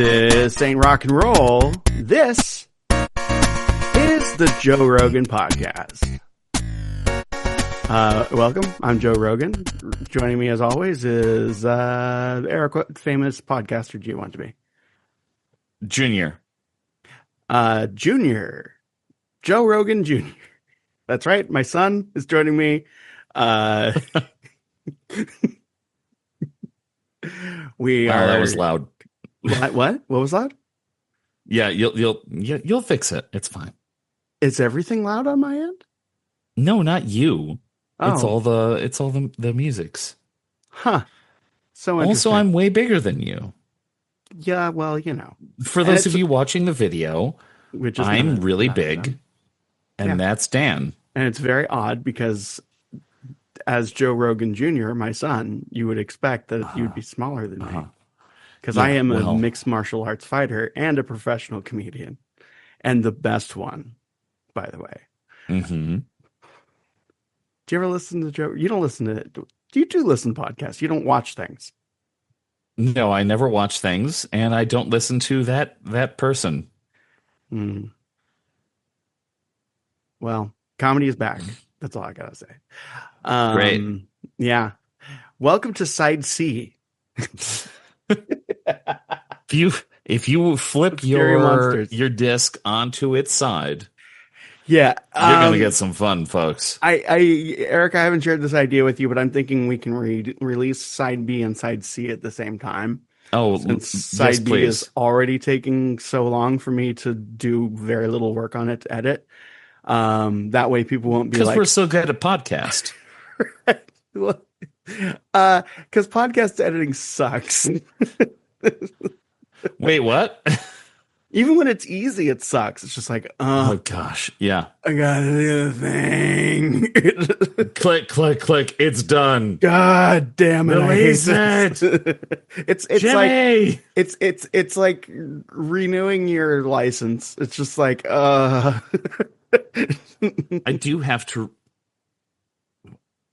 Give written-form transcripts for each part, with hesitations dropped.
This ain't rock and roll. This is the Joe Rogan Podcast. Welcome. I'm Joe Rogan. Joining me as always is Eric. What famous podcaster do you want to be? Junior. Junior. Joe Rogan Jr. That's right. My son is joining me. We are. That was loud. What was loud? Yeah, you'll fix it. It's fine. Is everything loud on my end? No, not you. Oh. It's all the music's. Huh. So interesting. Also, I'm way bigger than you. Yeah, well, you know. For those of you watching the video, Which is I'm not really big, and that's Dan. And it's very odd because as Joe Rogan Jr., my son, you would expect that you would be smaller than me. Because I am a mixed martial arts fighter and a professional comedian. And the best one, by the way. Mm-hmm. Do you ever listen to Joe? You don't listen to it. You do listen to podcasts. You don't watch things. No, I never watch things, and I don't listen to that person. Well, comedy is back. That's all I gotta say. Great. Yeah. Welcome to Side C. If you flip your disc onto its side, yeah, you're gonna get some fun, folks. Eric, I haven't shared this idea with you, but I'm thinking we can release Side B and Side C at the same time. Oh, since Side B is already taking so long for me to do very little work on it to edit. That way people won't be like, because we're so good at podcast. Because podcast editing sucks. Wait, what? Even when it's easy, it sucks. It's just like, oh gosh, yeah. I gotta do the thing. Click, click, click. It's done. God damn it! Release it. It's Jimmy! like it's like renewing your license. It's just like I do have to.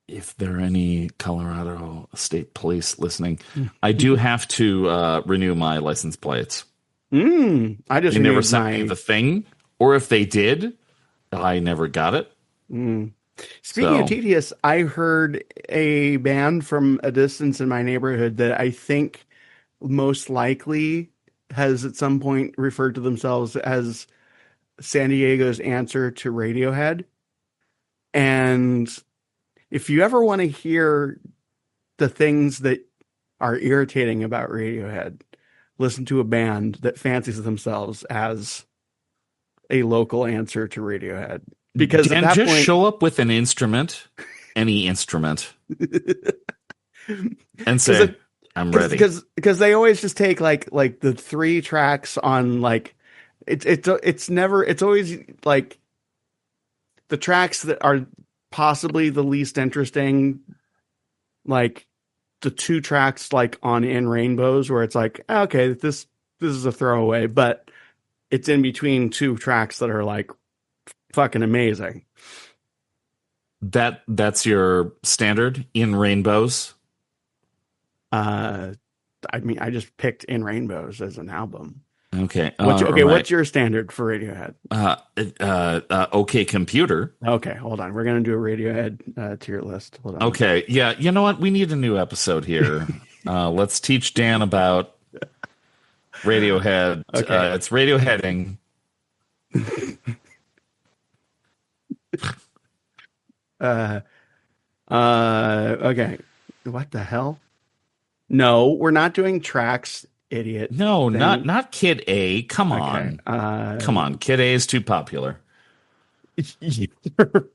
If there are any Colorado State Police listening, I do have to renew my license plates. I just they never sent me the thing, or if they did, I never got it. Speaking of tedious, I heard a band from a distance in my neighborhood that I think most likely has at some point referred to themselves as San Diego's answer to Radiohead. And if you ever want to hear the things that are irritating about Radiohead, listen to a band that fancies themselves as a local answer to Radiohead. Because at that just point, show up with an instrument, any instrument, and say, "I'm ready." Because they always just take like the 3 tracks on like it's always like the tracks that are possibly the least interesting, like the 2 tracks like on In Rainbows, where it's like, okay, this is a throwaway, but it's in between 2 tracks that are like fucking amazing. That's your standard In Rainbows. I mean, I just picked In Rainbows as an album. Okay. What's your standard for Radiohead? OK Computer. Okay, hold on. We're gonna do a Radiohead tier list. Hold on. Okay. Yeah. You know what? We need a new episode here. Let's teach Dan about Radiohead. Okay. It's Radioheading. Okay. What the hell? No, we're not doing tracks, idiot. No, thing. not Kid A. Come on. Come on. Kid A is too popular.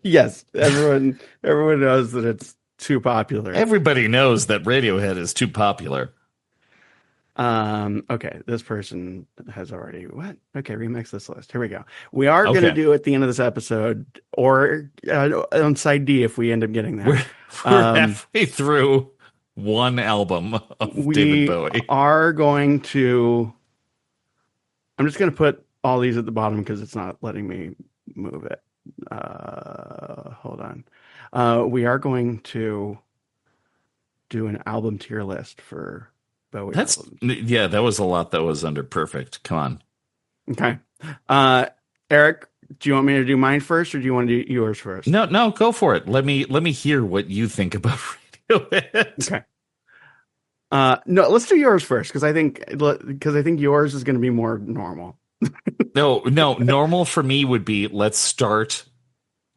Yes, everyone knows that it's too popular. Everybody knows that Radiohead is too popular. Okay, this person has already remix this list. Here we go. We are going to do at the end of this episode, or on side D if we end up getting there. We're halfway through one album of David Bowie. We are going to. I'm just going to put all these at the bottom because it's not letting me move it. Hold on. We are going to do an album tier list for Bowie That's albums. yeah, that was a lot that was under perfect. Come on. Okay. Eric, do you want me to do mine first or do you want to do yours first? No, go for it. Let me hear what you think about Radiohead. Okay. No, let's do yours first because I think yours is going to be more normal. No, normal for me would be let's start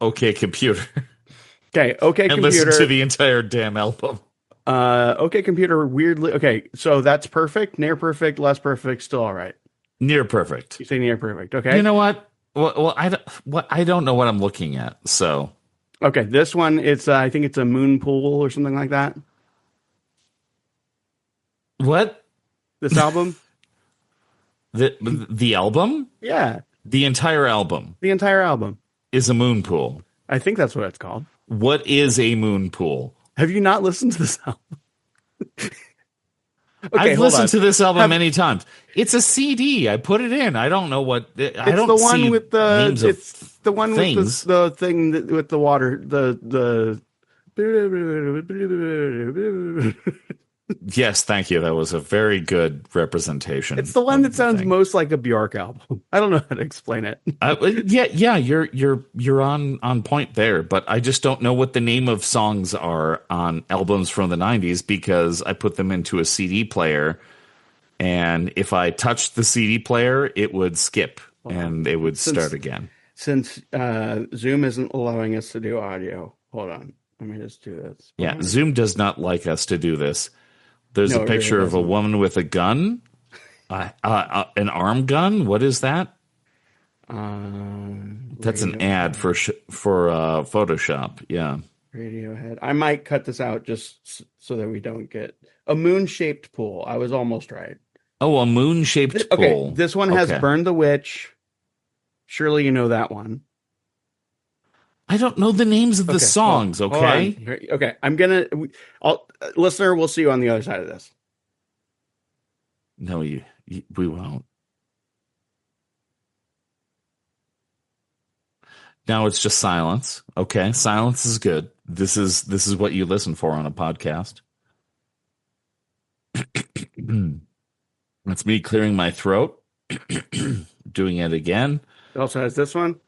OK Computer. Okay, OK and Computer. Listen to the entire damn album. OK Computer weirdly. Okay, so that's perfect, near perfect, less perfect, still all right. Near perfect. You say near perfect, okay? You know what? Well, I don't know what I'm looking at. So, okay, this one it's I think it's a moon pool or something like that. What? This album? the album? Yeah, the entire album. The entire album is a moon pool. I think that's what it's called. What is a moon pool? Have you not listened to this album? Okay, I've listened to this album many times. It's a CD. I put it in. I don't know what. I don't the one see with the. names It's of the one things. with the thing with the water. The. Yes, thank you. That was a very good representation. It's the one that sounds most like a Bjork album. I don't know how to explain it. Yeah, you're on point there, but I just don't know what the name of songs are on albums from the 90s because I put them into a CD player, and if I touched the CD player, it would skip and it would start again. Since Zoom isn't allowing us to do audio, hold on. Let me just do this. Yeah, Zoom does not like us to do this. There's a picture of a woman with a gun, an arm gun. What is that? That's an ad for Photoshop. Yeah. Radiohead. I might cut this out just so that we don't get a moon-shaped pool. I was almost right. Oh, a moon-shaped pool. Okay, this one has Burn the Witch. Surely you know that one. I don't know the names of the songs, okay? Okay, listener, we'll see you on the other side of this. No, we won't. Now it's just silence. Okay, silence is good. This is what you listen for on a podcast. That's me clearing my throat. Doing it again. It also has this one.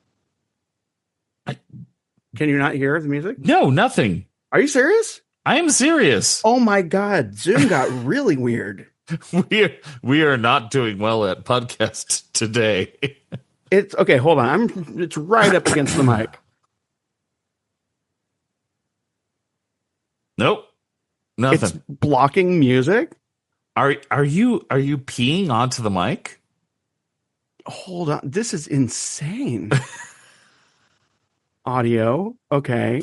Can you not hear the music? No, nothing. Are you serious? I am serious. Oh my God. Zoom got really weird. We are not doing well at podcast today. It's okay. Hold on. It's right up against the mic. Nope. Nothing. It's blocking music. Are you peeing onto the mic? Hold on. This is insane. Audio, okay.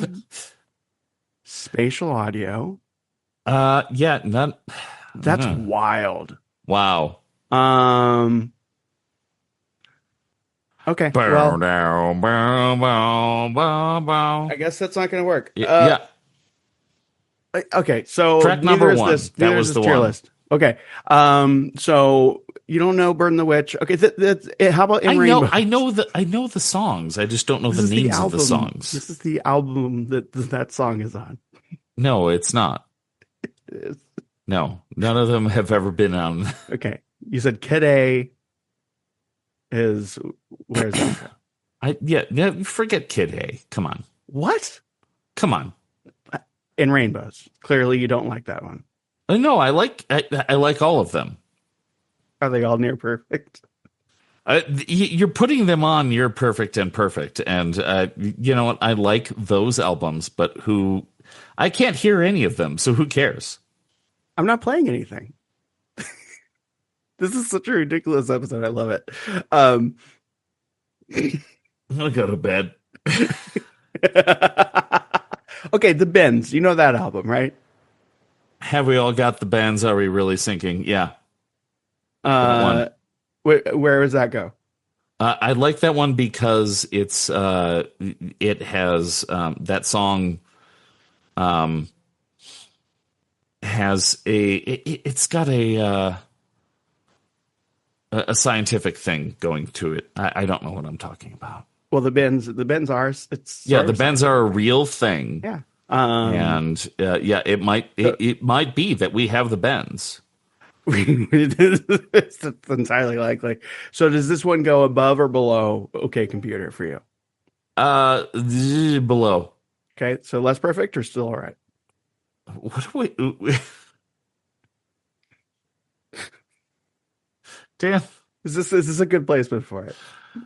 Spatial audio. Yeah, not. That's wild. Wow. Okay. Well, I guess that's not going to work. Yeah. Okay, so track number one. That was the one. List. Okay. So you don't know Burn the Witch. Okay, how about In Rainbows? I know the songs. I just don't know the names of the songs. This is the album that song is on. No, it's not. It is. No, none of them have ever been on. Okay, you said Kid A is where's that? Forget Kid A. Come on. What? Come on. In Rainbows. Clearly, you don't like that one. No, I like all of them. Are they all near perfect? You're putting them on near perfect and perfect, and you know what? I like those albums, but I can't hear any of them, so who cares? I'm not playing anything. This is such a ridiculous episode. I love it. I'll go to bed. Okay, The Bends. You know that album, right? Have we all got the Bends? Are we really sinking? Yeah. Where does that go? I like that one because it has that song has it's got a scientific thing going to it. I don't know what I'm talking about. Well, the Bends are the Bends are a real thing. Yeah. It might be that we have the Bends. It's entirely likely. So does this one go above or below OK Computer for you? Below. Okay, so less perfect or still all right? What do we? Dan. Is this a good placement for it?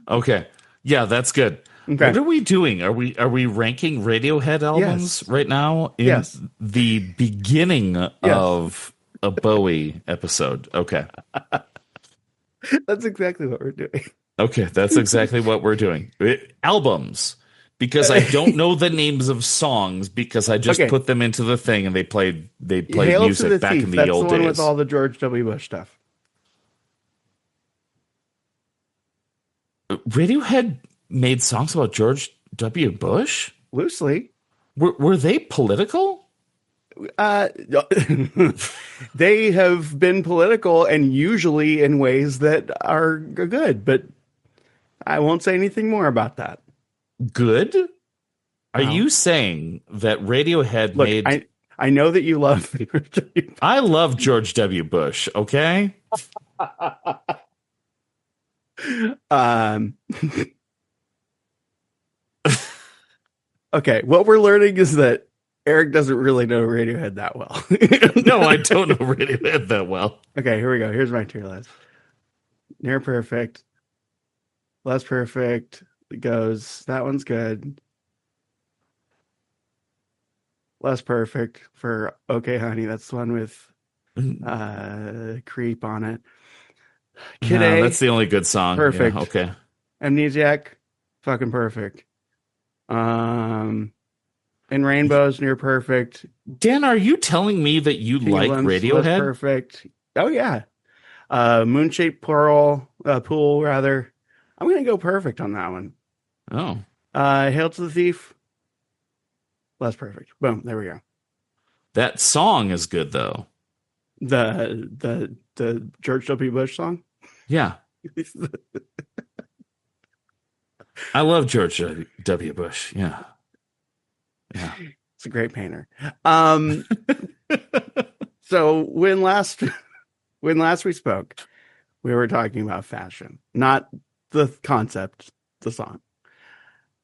Okay. Yeah, that's good. Okay. What are we doing? Are we ranking Radiohead albums Yes. right now in Yes. the beginning Yes. of a Bowie episode? Okay. That's exactly what we're doing. Okay, that's exactly what we're doing. Albums. Because I don't know the names of songs because I just Okay. put them into the thing and they played Hail to the music back in Thief. the That's the old one with days. all the George W. Bush stuff. Radiohead made songs about George W. Bush? Loosely. Were they political? Uh, they have been political and usually in ways that are good, but I won't say anything more about that. Good? Are Well, you saying that Radiohead look, made I know that you love I love George W. Bush, okay? um okay, what we're learning is that Eric doesn't really know Radiohead that well. No, I don't know Radiohead that well. Okay, here we go. Here's my tier list. Near perfect, less perfect. It goes, that one's good. Less perfect for Okay Honey. That's the one with Creep on it. Kid No, A, that's the only good song. perfect. Yeah, okay. Amnesiac, fucking perfect. In Rainbows, near perfect. Dan, are you telling me that you King of like Limbs, less Radiohead? perfect. Oh yeah. Moonshaped Pearl, Pool rather. I'm gonna go perfect on that one. Oh. Hail to the Thief, less perfect. Boom, there we go. That song is good though. The George W. Bush song. Yeah. I love George W. Bush. Yeah. Yeah. It's a great painter. So when last we spoke, we were talking about fashion, not the concept, the song.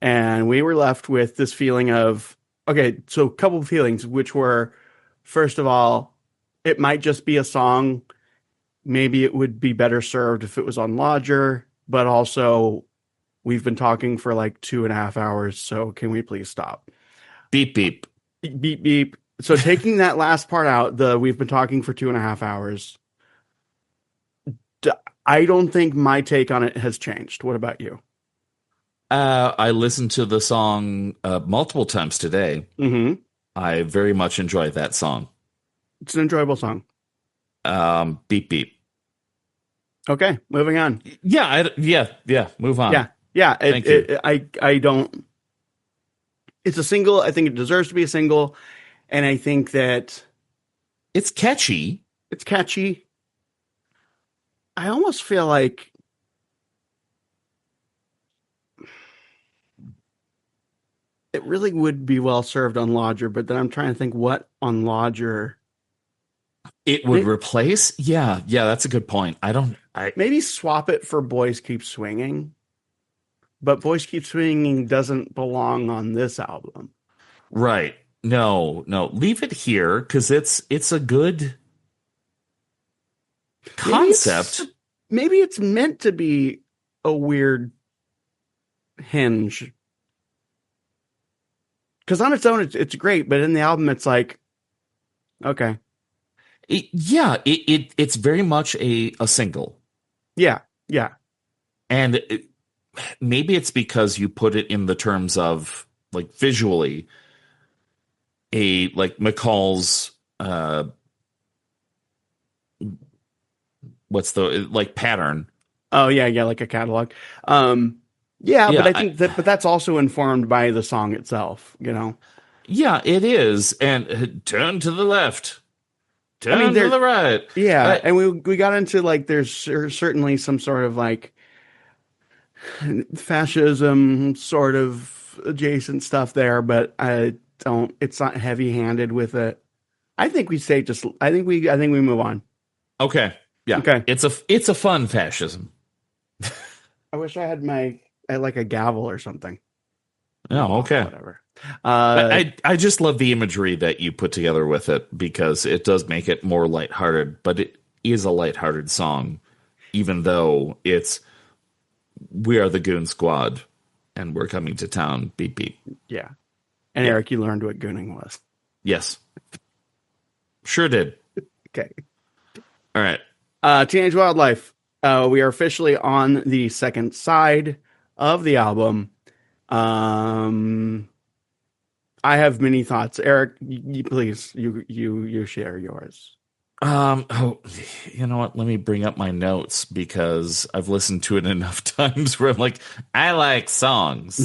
And we were left with this feeling of, okay, so a couple of feelings, which were, first of all, it might just be a song. Maybe it would be better served if it was on Lodger, but also we've been talking for like 2.5 hours. So can we please stop? Beep, beep. Beep, beep. So taking that last part out, we've been talking for 2.5 hours. I don't think my take on it has changed. What about you? I listened to the song multiple times today. Mm-hmm. I very much enjoy that song. It's an enjoyable song. Beep, beep. Okay, moving on. Yeah, yeah. Move on. Yeah. Thank you. I don't. It's a single. I think it deserves to be a single, and I think that It's catchy. it's catchy. I almost feel like it really would be well served on Lodger, but then I'm trying to think what on Lodger. It would replace. Yeah, that's a good point. Maybe swap it for Boys Keep Swinging, but Boys Keep Swinging doesn't belong on this album. Right. No. Leave it here because it's a good concept. Maybe it's meant to be a weird hinge. Because on its own, it's great, but in the album, it's like, okay. It's very much a single. Yeah. And maybe it's because you put it in the terms of like visually like McCall's what's the like pattern. Oh yeah, like a catalog. But I think but that's also informed by the song itself, you know. Yeah, it is. And turn to the left. Turn to the right. Yeah, and we got into like there's certainly some sort of like fascism sort of adjacent stuff there, but it's not heavy-handed with it. I think we move on. Okay. Yeah. Okay. It's a fun fascism. I wish I had like a gavel or something. Oh Oh, well, okay. whatever. But Uh, I just love the imagery that you put together with it because it does make it more lighthearted, but it is a lighthearted song, even though it's we are the Goon Squad and we're coming to town. Beep beep. yeah. And Yeah. Eric, you learned what gooning was. Yes. Sure did. Okay. All right. Teenage Wildlife. We are officially on the second side of the album. Um, I have many thoughts. Eric, please, you share yours. Oh, you know what? Let me bring up my notes because I've listened to it enough times where I'm like, I like songs.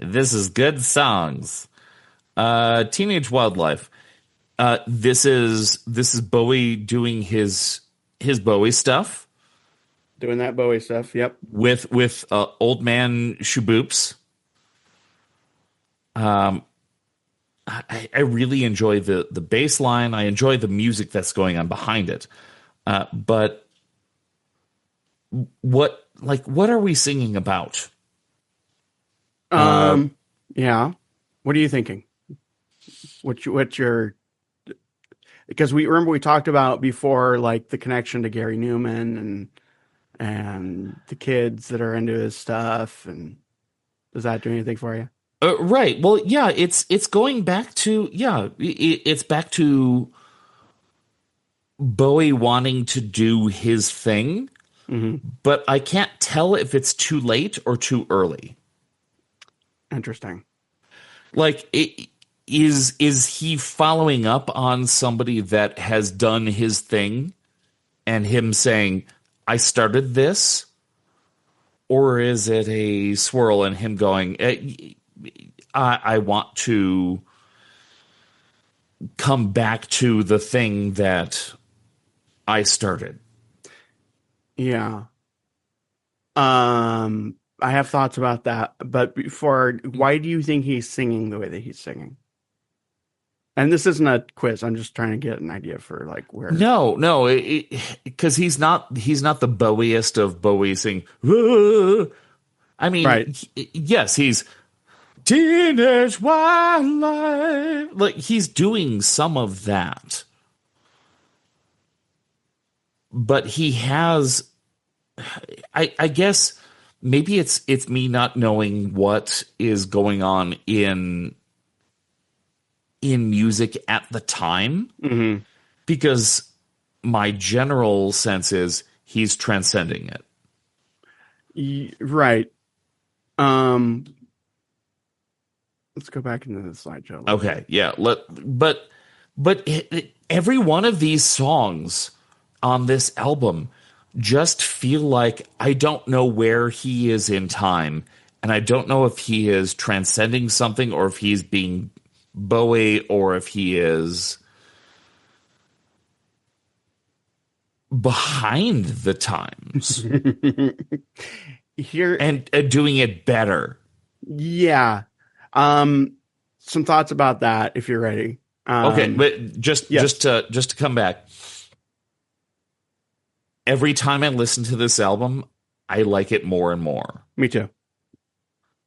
This is good songs. Teenage Wildlife. This is Bowie doing his Bowie stuff Doing that Bowie stuff. Yep. with Old Man Shaboops. I really enjoy the bass line. I enjoy the music that's going on behind it. But what are we singing about? Yeah. What are you thinking? What's your because we remember we talked about before like the connection to Gary Newman and the kids that are into his stuff, and does that do anything for you? Right. Well, yeah, it's going back to it's back to Bowie wanting to do his thing, Mm-hmm. but I can't tell if it's too late or too early. Interesting. Like, is he following up on somebody that has done his thing and him saying, I started this? Or is it a swirl and him going, I want to come back to the thing that I started? Yeah. I have thoughts about that, but before, why do you think he's singing the way that he's singing? And this isn't a quiz. I'm just trying to get an idea for like where. No, because he's not the Bowiest of Bowie saying. "Whoa." I mean, Right. yes, he's teenage wildlife. Like he's doing some of that, but he has. I guess maybe it's me not knowing what is going on in music at the time, Mm-hmm. because my general sense is he's transcending it. Right. Um, let's go back into the slideshow a little Okay, bit. yeah. But every one of these songs on this album just feel like I don't know where he is in time, and I don't know if he is transcending something or if he's being Bowie or if he is behind the times Here, and doing it better. yeah. Um, some thoughts about that if you're ready. Okay, but just Yes, just to come back, every time I listen to this album, I like it more and more. me too.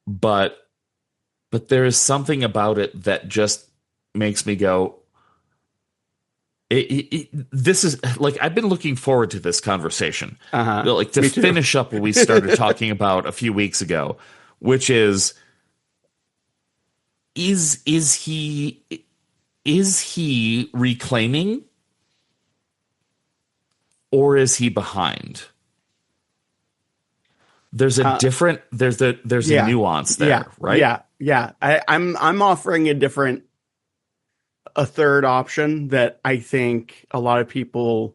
But there is something about it that just makes me go. This is like I've been looking forward to this conversation, Uh-huh. like to Me too. finish up what we started talking about a few weeks ago, which is he reclaiming or is he behind? There's a different there's a Yeah, nuance yeah, there, right? yeah. I'm offering a third option that I think a lot of people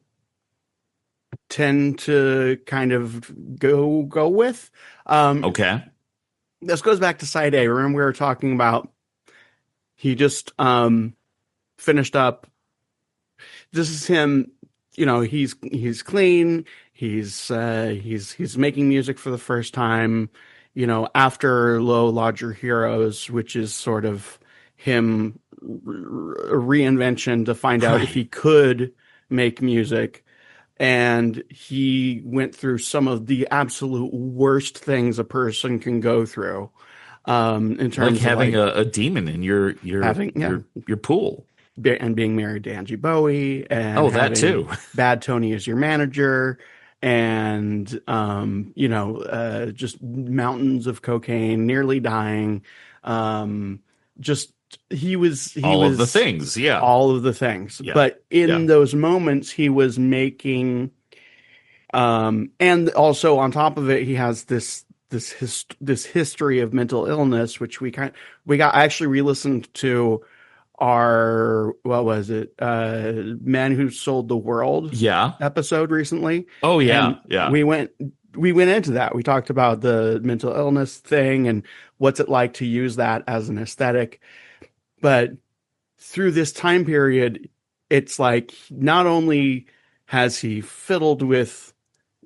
tend to kind of go with. Um, Okay. this goes back to side A. Remember we were talking about he just finished up. This is him. You know, he's clean. He's making music for the first time. You know, after Low Lodger Heroes, which is sort of him reinvention to find out if he Right. could make music. And he went through some of the absolute worst things a person can go through, in Like terms of having like a demon in having, yeah, your pool. and being married to Angie Bowie and Oh, that having too. Bad Tony as your manager and, just mountains of cocaine, nearly dying. Um, just, he All of the was things. Yeah. all of the things. Yeah. But in Yeah. those moments, he was making, and also on top of it, he has this history of mental illness, which we got actually re-listened to our, what was it, Man Who Sold the World Yeah. episode recently, Oh and yeah. Yeah. we went into that. We talked about the mental illness thing and what's it like to use that as an aesthetic. But through this time period, it's like not only has he fiddled with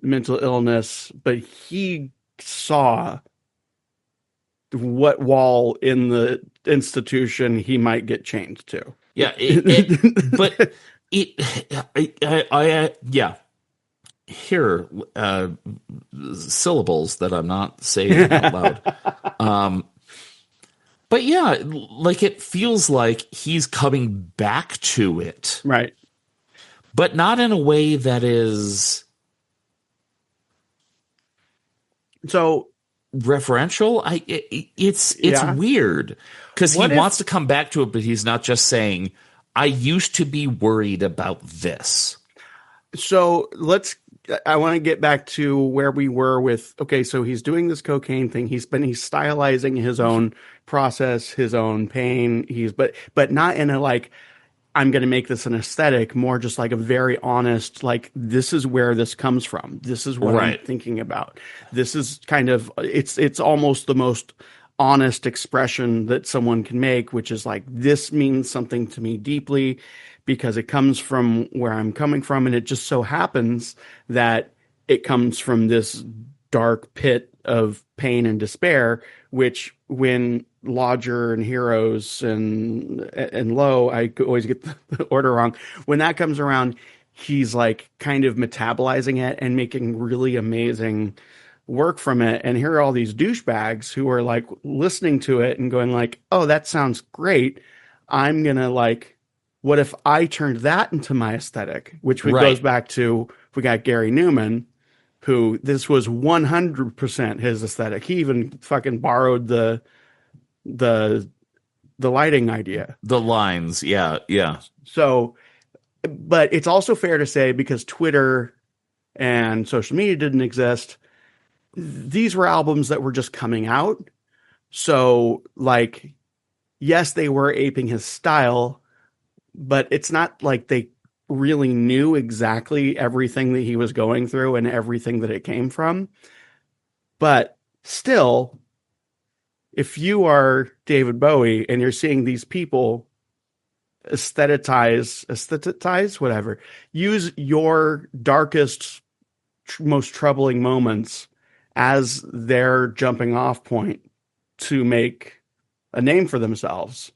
mental illness, but he saw what wall in the institution he might get chained to. Yeah. But yeah. Here, syllables that I'm not saying out loud. Um, but yeah, like it feels like he's coming back to it, Right. but not in a way that is So, referential. It's yeah. weird because he What wants if, to come back to it, but he's not just saying, "I used to be worried about this." so let's, I want to get back to where we were with, okay, so he's doing this cocaine thing. He's stylizing his own process, his own pain. But not in a like, I'm going to make this an aesthetic, more just like a very honest, like, this is where this comes from. This is what I'm Right. thinking about. This is kind of, it's almost the most honest expression that someone can make, which is like, this means something to me deeply because it comes from where I'm coming from. And it just so happens that it comes from this dark pit of pain and despair, which when Lodger and Heroes and Low, I always get the order wrong. When that comes around, he's like kind of metabolizing it and making really amazing work from it. And here are all these douchebags who are like listening to it and going like, "Oh, that sounds great. I'm gonna like, what if I turned that into my aesthetic?" Which goes Right. back to, we got Gary Newman, who this was 100% his aesthetic. He even fucking borrowed the the lighting idea. The lines. Yeah. Yeah. So, but it's also fair to say, because Twitter and social media didn't exist, these were albums that were just coming out. So, like, yes, they were aping his style, but it's not like they really knew exactly everything that he was going through and everything that it came from. But still, if you are David Bowie and you're seeing these people aestheticize, whatever, use your darkest, most troubling moments as their jumping off point to make a name for themselves,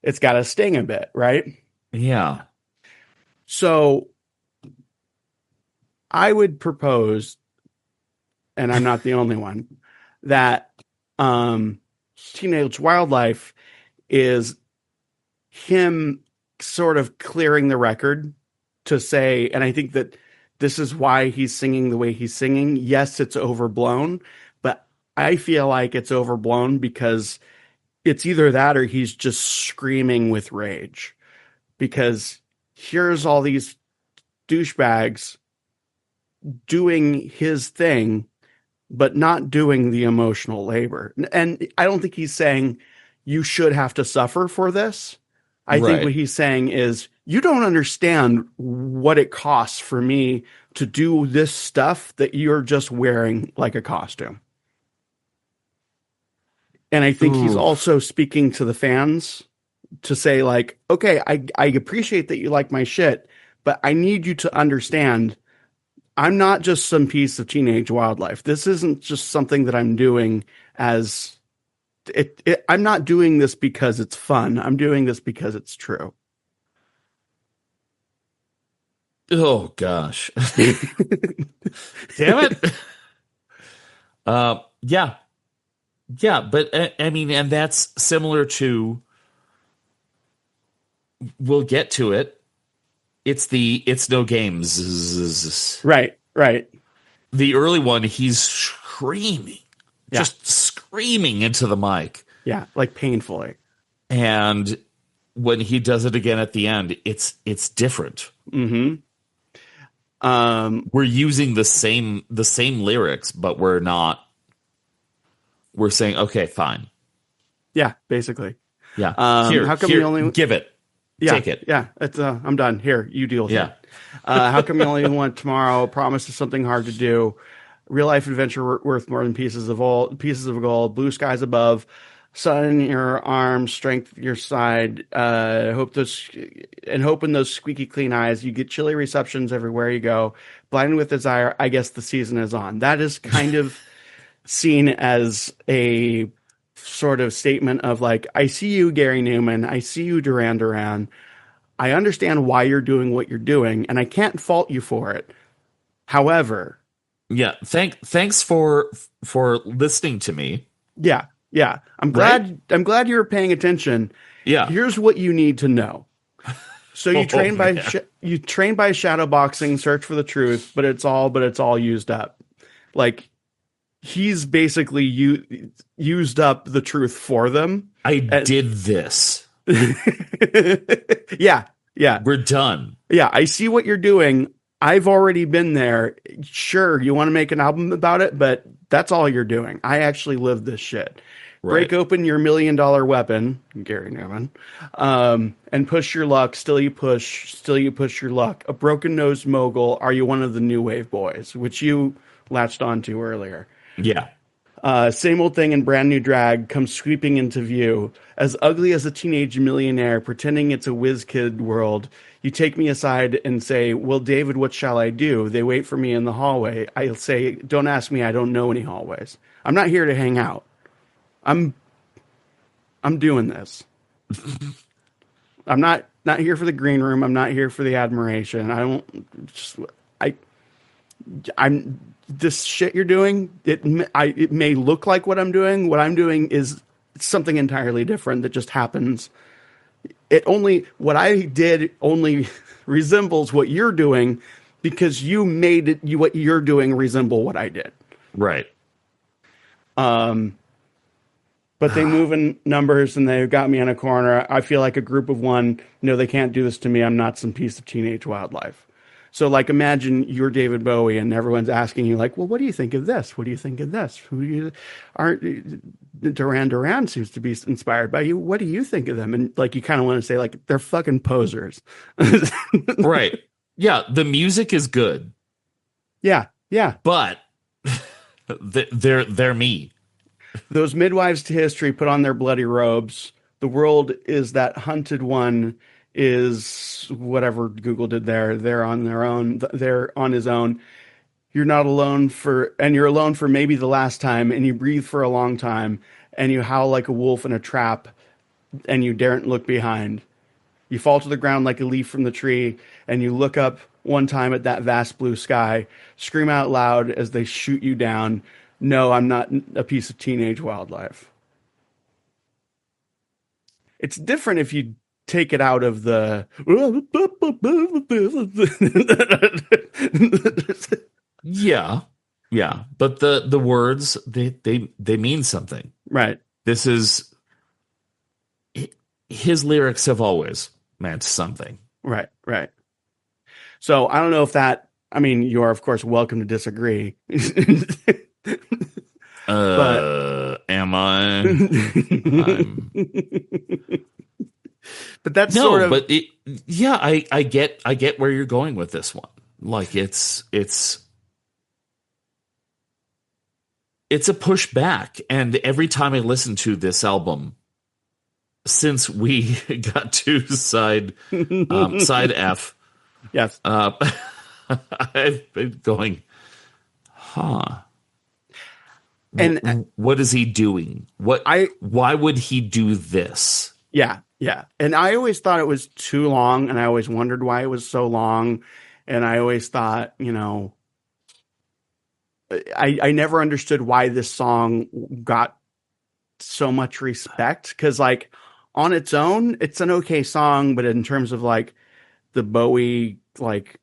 it's got to sting a bit, right? Yeah. So I would propose, and I'm not the only one, that Teenage Wildlife is him sort of clearing the record to say, and I think that this is why he's singing the way he's singing. Yes, it's overblown, but I feel like it's overblown because it's either that or he's just screaming with rage. Because here's all these douchebags doing his thing, but not doing the emotional labor. And I don't think he's saying you should have to suffer for this. I think what Right. he's saying is, you don't understand what it costs for me to do this stuff that you're just wearing like a costume. And I think he's Oof. also speaking to the fans to say like, okay, I appreciate that you like my shit, but I need you to understand I'm not just some piece of Teenage Wildlife. This isn't just something that I'm doing as I'm not doing this because it's fun. I'm doing this because it's true. Oh gosh. Damn it. Yeah. Yeah, but I mean, and that's similar to, we'll get to it. It's no games. Right, right. The early one, he's screaming, Yeah. just screaming into the mic. Yeah, like painfully. And when he does it again at the end, it's different. Mm-hmm. We're using the same lyrics, but we're saying, okay, fine. Yeah, basically. Yeah. How come you only give it? Yeah, take it. Yeah, it's I'm done. Here, you deal with Yeah. it. How come you only want tomorrow? Promise is something hard to do. Real life adventure worth more than pieces of gold. Blue skies above, sun in your arms, strength at your side. Hope in those squeaky clean eyes. You get chilly receptions everywhere you go. Blinded with desire. I guess the season is on. That is kind of seen as a sort of statement of like, I see you, Gary Newman. I see you, Duran Duran. I understand why you're doing what you're doing, and I can't fault you for it. However, yeah, thanks for listening to me. Yeah, yeah. I'm glad you were paying attention. Yeah. Here's what you need to know. So you train by shadow boxing, search for the truth, but it's all used up. Like, he's basically used up the truth for them. I did this. Yeah. We're done. Yeah, I see what you're doing. I've already been there. Sure, you want to make an album about it, but that's all you're doing. I actually lived this shit. Right. Break open your $1 million weapon, Gary Newman, and push your luck. Still you push your luck. A broken-nosed mogul. Are you one of the new wave boys, which you latched onto earlier? Yeah. Same old thing in brand new drag comes sweeping into view. As ugly as a teenage millionaire pretending it's a whiz kid world. You take me aside and say, well, David, what shall I do? They wait for me in the hallway. I'll say, don't ask me. I don't know any hallways. I'm not here to hang out. I'm doing this. I'm not here for the green room. I'm not here for the admiration. I'm this shit you're doing. It may look like what I'm doing. What I'm doing is something entirely different that just happens. What I did only resembles what you're doing because you made it, what you're doing resemble what I did. Right. But they move in numbers and they've got me in a corner. I feel like a group of one. No, they can't do this to me. I'm not some piece of teenage wildlife. So, like, imagine you're David Bowie and everyone's asking you, like, well, what do you think of this? What do you think of this? Duran Duran seems to be inspired by you. What do you think of them? And, like, you kind of want to say, like, they're fucking posers. Right. Yeah, the music is good. Yeah, yeah. But they're me. Those midwives to history put on their bloody robes. The world is that hunted one is whatever Google did there. They're on their own. They're on his own. You're not alone you're alone for maybe the last time, and you breathe for a long time, and you howl like a wolf in a trap, and you daren't look behind. You fall to the ground like a leaf from the tree, and you look up one time at that vast blue sky, scream out loud as they shoot you down. No, I'm not a piece of teenage wildlife. It's different if you take it out of the yeah, but the words they mean something, right? This is his lyrics have always meant something, right? So I don't know if that. I mean, you are of course welcome to disagree. But am I? But that's sort of. But I get where you're going with this one. Like it's a pushback, and every time I listen to this album, since we got to side F, yes, I've been going, huh. And What is he doing? I Why would he do this? Yeah, yeah. And I always thought it was too long, and I always wondered why it was so long. And I always thought, I never understood why this song got so much respect. Because, like, on its own, it's an okay song, but in terms of like the Bowie like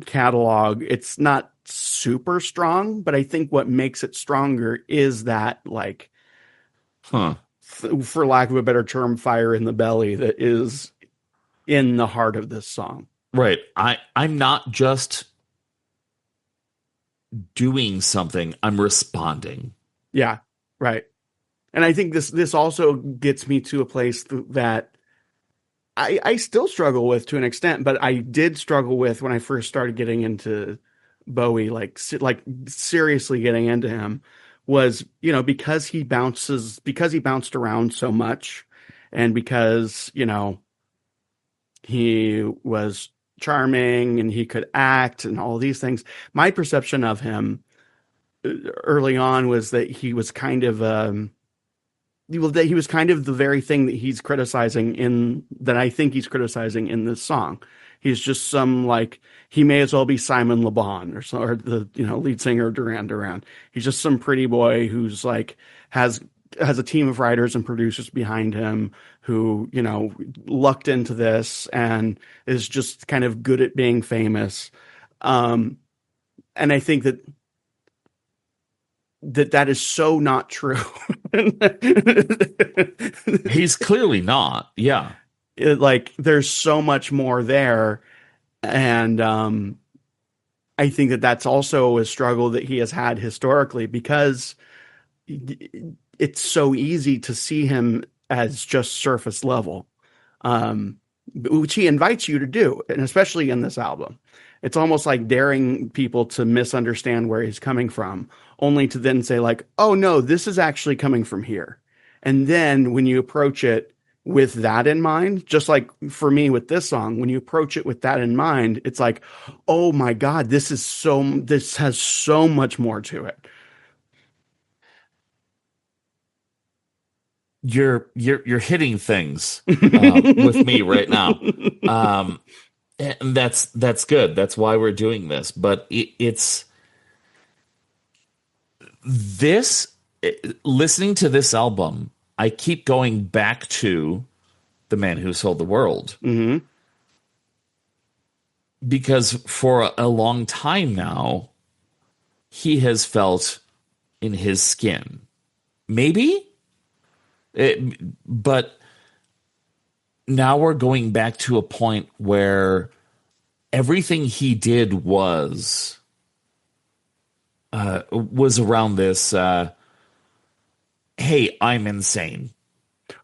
catalog, it's not super strong. But I think what makes it stronger is that, like, Huh. for lack of a better term, fire in the belly that is in the heart of this song. Right. I'm not just doing something, I'm responding. Yeah, right. And I think this also gets me to a place that I still struggle with to an extent, but I did struggle with when I first started getting into Bowie, like seriously getting into him, was, because he bounced around so much, and because, he was charming and he could act and all these things. My perception of him early on was that he was kind of that he was kind of the very thing that I think he's criticizing in this song. He's just some, like, he may as well be Simon Le Bon or the lead singer of Duran Duran. He's just some pretty boy who's like has a team of writers and producers behind him who lucked into this and is just kind of good at being famous. And I think that is so not true. He's clearly not. Yeah. Like, there's so much more there. And I think that that's also a struggle that he has had historically, because it's so easy to see him as just surface level, which he invites you to do, and especially in this album. It's almost like daring people to misunderstand where he's coming from, only to then say, like, oh no, this is actually coming from here. And then when you approach it with that in mind, just like for me with this song, when you approach it with that in mind, it's like, oh my God, this has so much more to it. You're hitting things with me right now. And that's good. That's why we're doing this. But it's this listening to this album, I keep going back to The Man Who Sold the World. Mm-hmm. Because for a long time now, he has felt in his skin. Maybe? But now we're going back to a point where everything he did was around this, hey, I'm insane.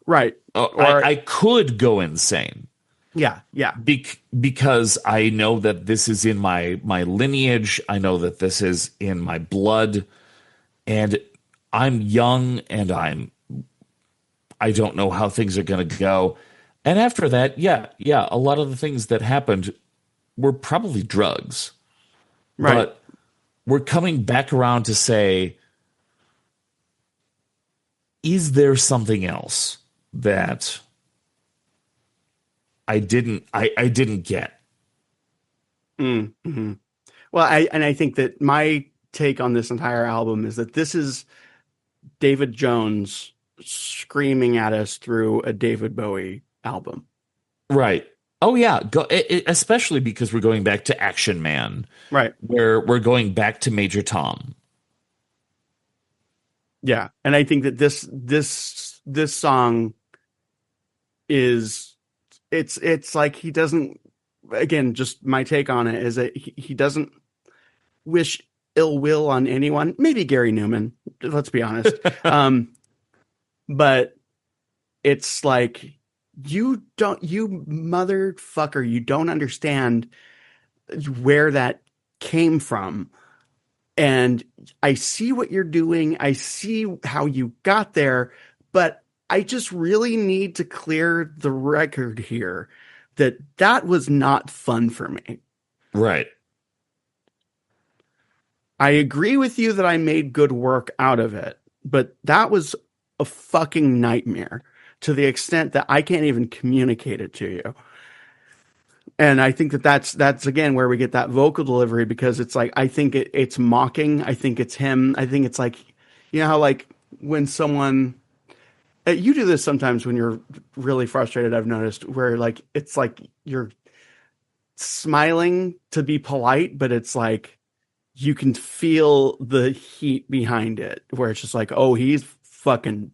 Right. I could go insane. Yeah, yeah. Because I know that this is in my lineage. I know that this is in my blood. And I'm young, and I don't know how things are going to go. And after that, yeah, a lot of the things that happened were probably drugs. Right. But we're coming back around to say, is there something else that I didn't get? Mm-hmm. Well, I think that my take on this entire album is that this is David Jones screaming at us through a David Bowie album. Right. Oh yeah, especially because we're going back to Action Man. Right. Where we're going back to Major Tom. Yeah, and I think that this song is it's like he doesn't, again, just my take on it is that he doesn't wish ill will on anyone. Maybe Gary Newman, let's be honest. But it's like, you motherfucker, you don't understand where that came from. And I see what you're doing. I see how you got there, but I just really need to clear the record here that was not fun for me. Right. I agree with you that I made good work out of it, but that was a fucking nightmare to the extent that I can't even communicate it to you. And I think that that's again where we get that vocal delivery, because it's like, I think it's mocking. I think it's him. I think it's like, you know how like when someone, you do this sometimes when you're really frustrated, I've noticed, where like, it's like you're smiling to be polite, but it's like, you can feel the heat behind it, where it's just like, oh, he's fucking,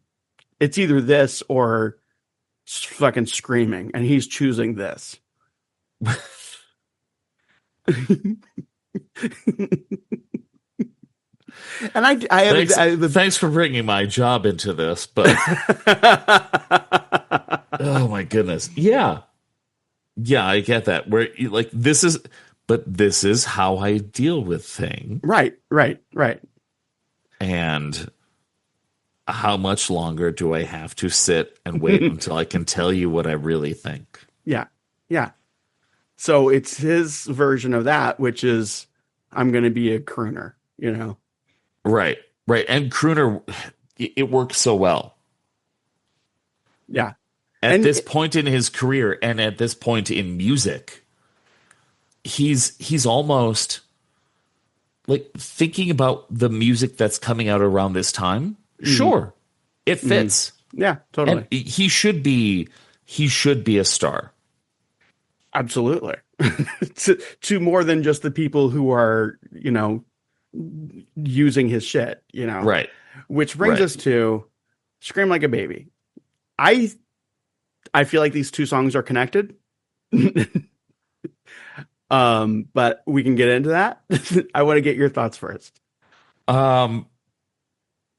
it's either this or fucking screaming, and he's choosing this. And I have thanks for bringing my job into this, but oh my goodness, yeah, I get that. Where you, like, this is how I deal with things, right. And how much longer do I have to sit and wait until I can tell you what I really think? Yeah. So it's his version of that, which is, I'm going to be a crooner, you know? Right. And crooner, it works so well. Yeah. At this point in his career, and at this point in music, he's almost like, thinking about the music that's coming out around this time. Sure, it fits. Yeah, totally. And he should be a star. Absolutely. to more than just the people who are, you know, using his shit, you know? Right. Which brings us to Scream Like a Baby. I feel like these two songs are connected. But we can get into that. I want to get your thoughts first.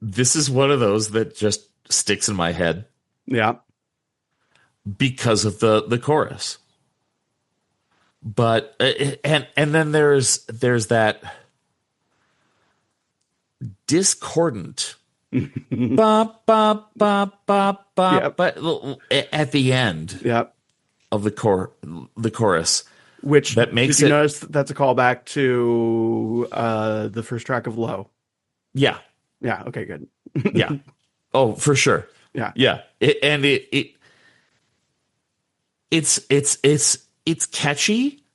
This is one of those that just sticks in my head. Yeah. Because of the chorus. But and then there's that discordant ba ba ba ba ba, but at the end of the chorus, which that makes did you notice that's a callback to the first track of Low? Yeah. Okay, good. Yeah. Oh, for sure. Yeah. It's catchy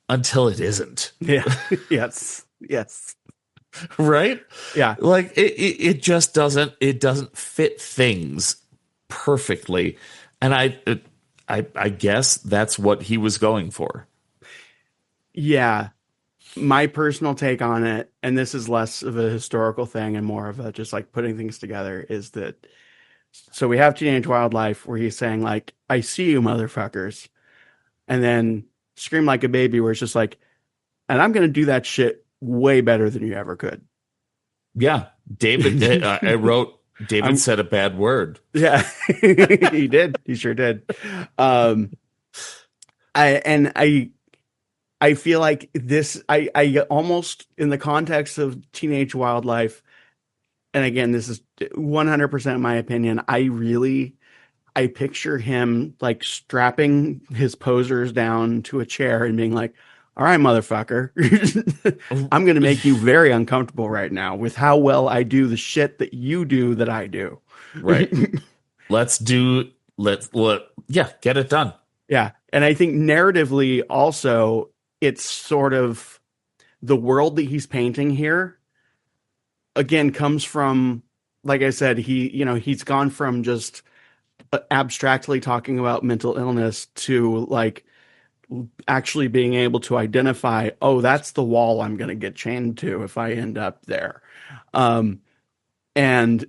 until it isn't. Yeah. Yes. Right? Yeah. Like it just doesn't fit things perfectly. And I guess that's what he was going for. Yeah. My personal take on it, and this is less of a historical thing and more of a just like putting things together, is that, so we have Teenage Wildlife where he's saying like, I see you motherfuckers. And then Scream Like a Baby where it's just like, and I'm going to do that shit way better than you ever could. Yeah. David, I wrote, David said a bad word. Yeah, he did. He sure did. I feel like this, I almost, in the context of Teenage Wildlife, and again, this is 100% my opinion, I picture him like strapping his posers down to a chair and being like, all right, motherfucker, I'm going to make you very uncomfortable right now with how well I do the shit that you do that I do. Right. Get it done. Yeah. And I think narratively also, it's sort of the world that he's painting here, again, comes from, like I said, he's gone from just abstractly talking about mental illness to like actually being able to identify, oh, that's the wall I'm going to get chained to if I end up there. And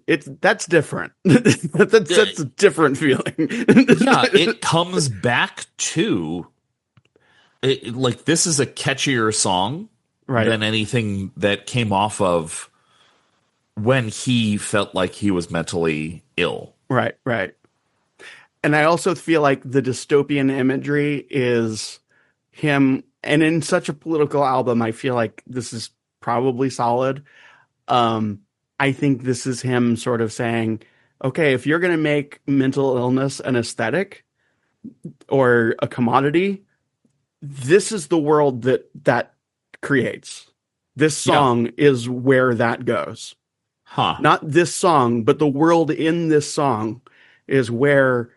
that's different. that's a different feeling. Yeah, it comes back to like, this is a catchier song than anything that came off of when he felt like he was mentally ill. Right. And I also feel like the dystopian imagery is him, and in such a political album, I feel like this is probably solid. I think this is him sort of saying, okay, if you're going to make mental illness an aesthetic or a commodity, this is the world that creates. This Yeah. song is where that goes. Huh. Not this song, but the world in this song is where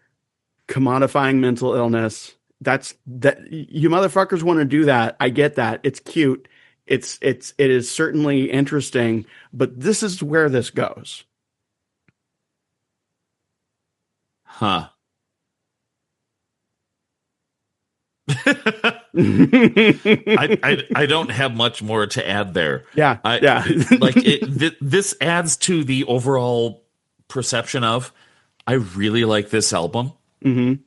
commodifying mental illness. That's that you motherfuckers want to do that. I get that. It's cute. It is certainly interesting, but this is where this goes. Huh. I don't have much more to add there. Yeah, yeah. This adds to the overall perception of I really like this album, Mm-hmm.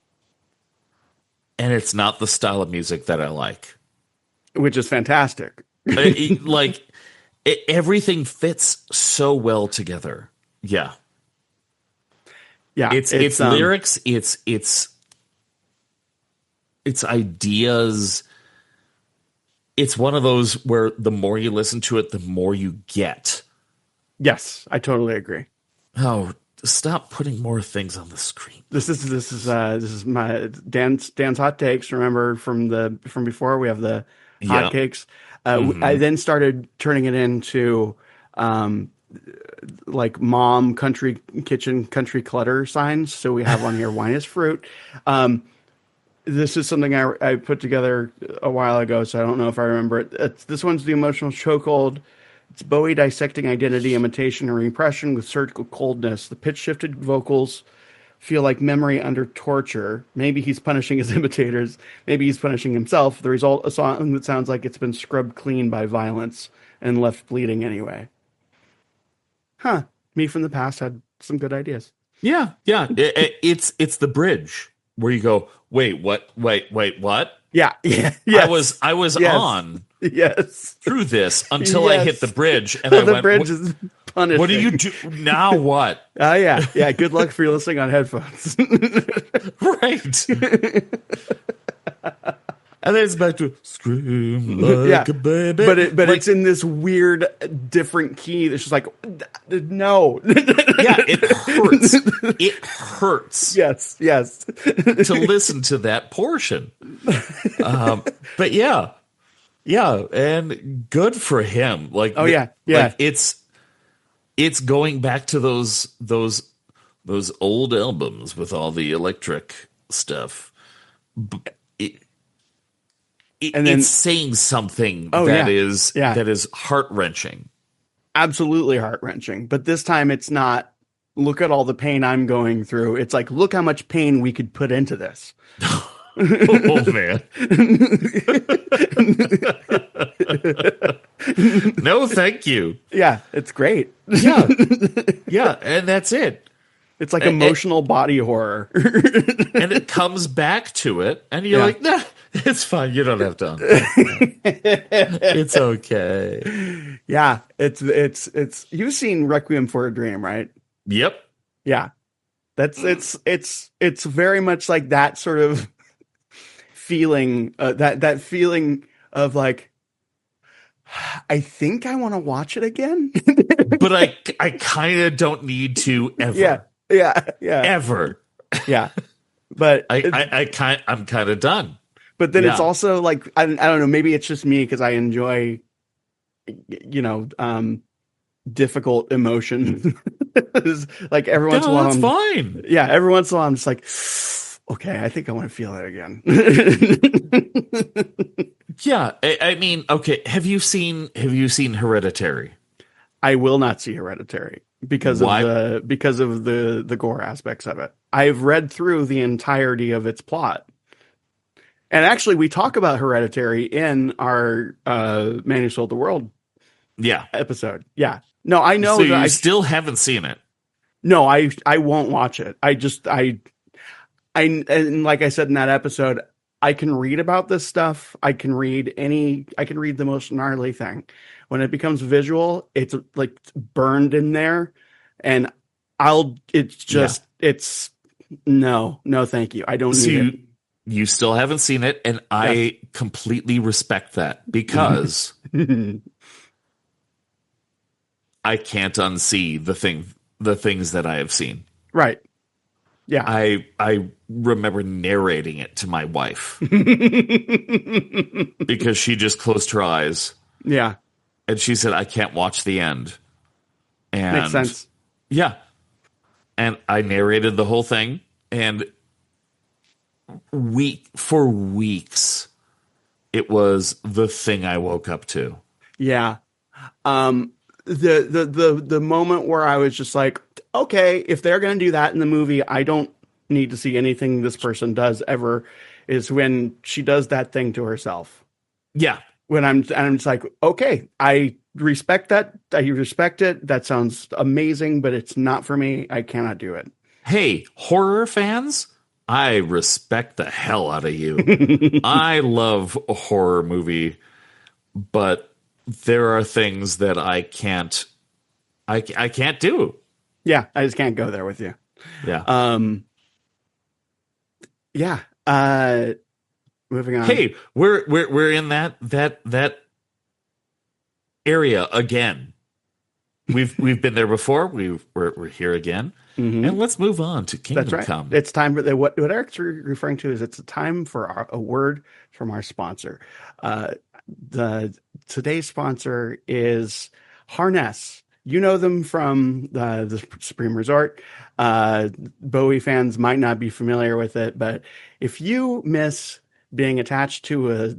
and it's not the style of music that I like. Which is fantastic. Everything fits so well together. Yeah, Yeah, it's lyrics, it's ideas. It's one of those where the more you listen to it, the more you get. Yes, I totally agree. Oh, stop putting more things on the screen. This is my Dan's hot takes. Remember from before, we have the hot cakes. I then started turning it into like mom country kitchen country clutter signs. So we have on here wine is fruit. This is something I put together a while ago, so I don't know if I remember it. This one's the emotional chokehold. It's Bowie dissecting identity, imitation, and repression with surgical coldness. The pitch-shifted vocals feel like memory under torture. Maybe he's punishing his imitators. Maybe he's punishing himself. The result, a song that sounds like it's been scrubbed clean by violence and left bleeding anyway. Huh. Me from the past had some good ideas. Yeah. It's the bridge where you go, wait, what? Yeah. Yes. I was Yes. on Yes. through this until I hit the bridge, and the bridge is punishing. What do you do now? What? Oh yeah. Good luck for you listening on headphones. Right. And then it's back to scream like a baby. But it's in this weird, different key. That's just like, no. Yeah, it hurts. It hurts. Yes. To listen to that portion. But yeah, and good for him. Like, yeah. Like it's going back to those old albums with all the electric stuff. It's saying something that is heart-wrenching. Absolutely heart-wrenching. But this time it's not, look at all the pain I'm going through. It's like, look how much pain we could put into this. Oh, man. No, thank you. Yeah, it's great. Yeah, and that's it. It's like emotional body horror. And it comes back to it, and you're like, nah, it's fine. You don't have to. It's okay. Yeah, it's. You've seen Requiem for a Dream, right? Yep. Yeah, it's very much like that sort of feeling. That feeling of like, I think I want to watch it again, but I kind of don't need to ever. Yeah. Ever. Yeah. But I'm kind of done. But then it's also like, I don't know, maybe it's just me because I enjoy, difficult emotion. Like every once in a while, that's fine. Yeah, every once in a while, I'm just like, okay, I think I want to feel that again. Yeah, I mean, okay. Have you seen Hereditary? I will not see Hereditary because of the gore aspects of it. I've read through the entirety of its plot. And actually, we talk about Hereditary in our Man Who Sold the World episode. Yeah. No, I know. So you still haven't seen it? No, I won't watch it. And like I said in that episode, I can read about this stuff. I can read the most gnarly thing. When it becomes visual, it's like burned in there, and it's no, thank you. I don't need it. You still haven't seen it, and I completely respect that because I can't unsee the things that I have seen. Right. Yeah. I remember narrating it to my wife because she just closed her eyes. Yeah. And she said, I can't watch the end. Makes And sense. yeah. And I narrated the whole thing. And for weeks, it was the thing I woke up to. Yeah. Um, the moment where I was just like, okay, if they're going to do that in the movie, I don't need to see anything this person does ever, is when she does that thing to herself. Yeah. When I'm just like, okay, I respect that. I respect it. That sounds amazing, but it's not for me. I cannot do it. Hey, horror fans, I respect the hell out of you. I love a horror movie, but there are things that I can't do. Yeah, I just can't go there with you. Yeah. Yeah. Moving on. Hey, we're in that area again. We've been there before. We're here again, and let's move on to Kingdom That's right. Come. It's time for what Eric's referring to is it's a time for a word from our sponsor. The today's sponsor is Harness. You know them from the Supreme Resort. Bowie fans might not be familiar with it, but if you miss being attached to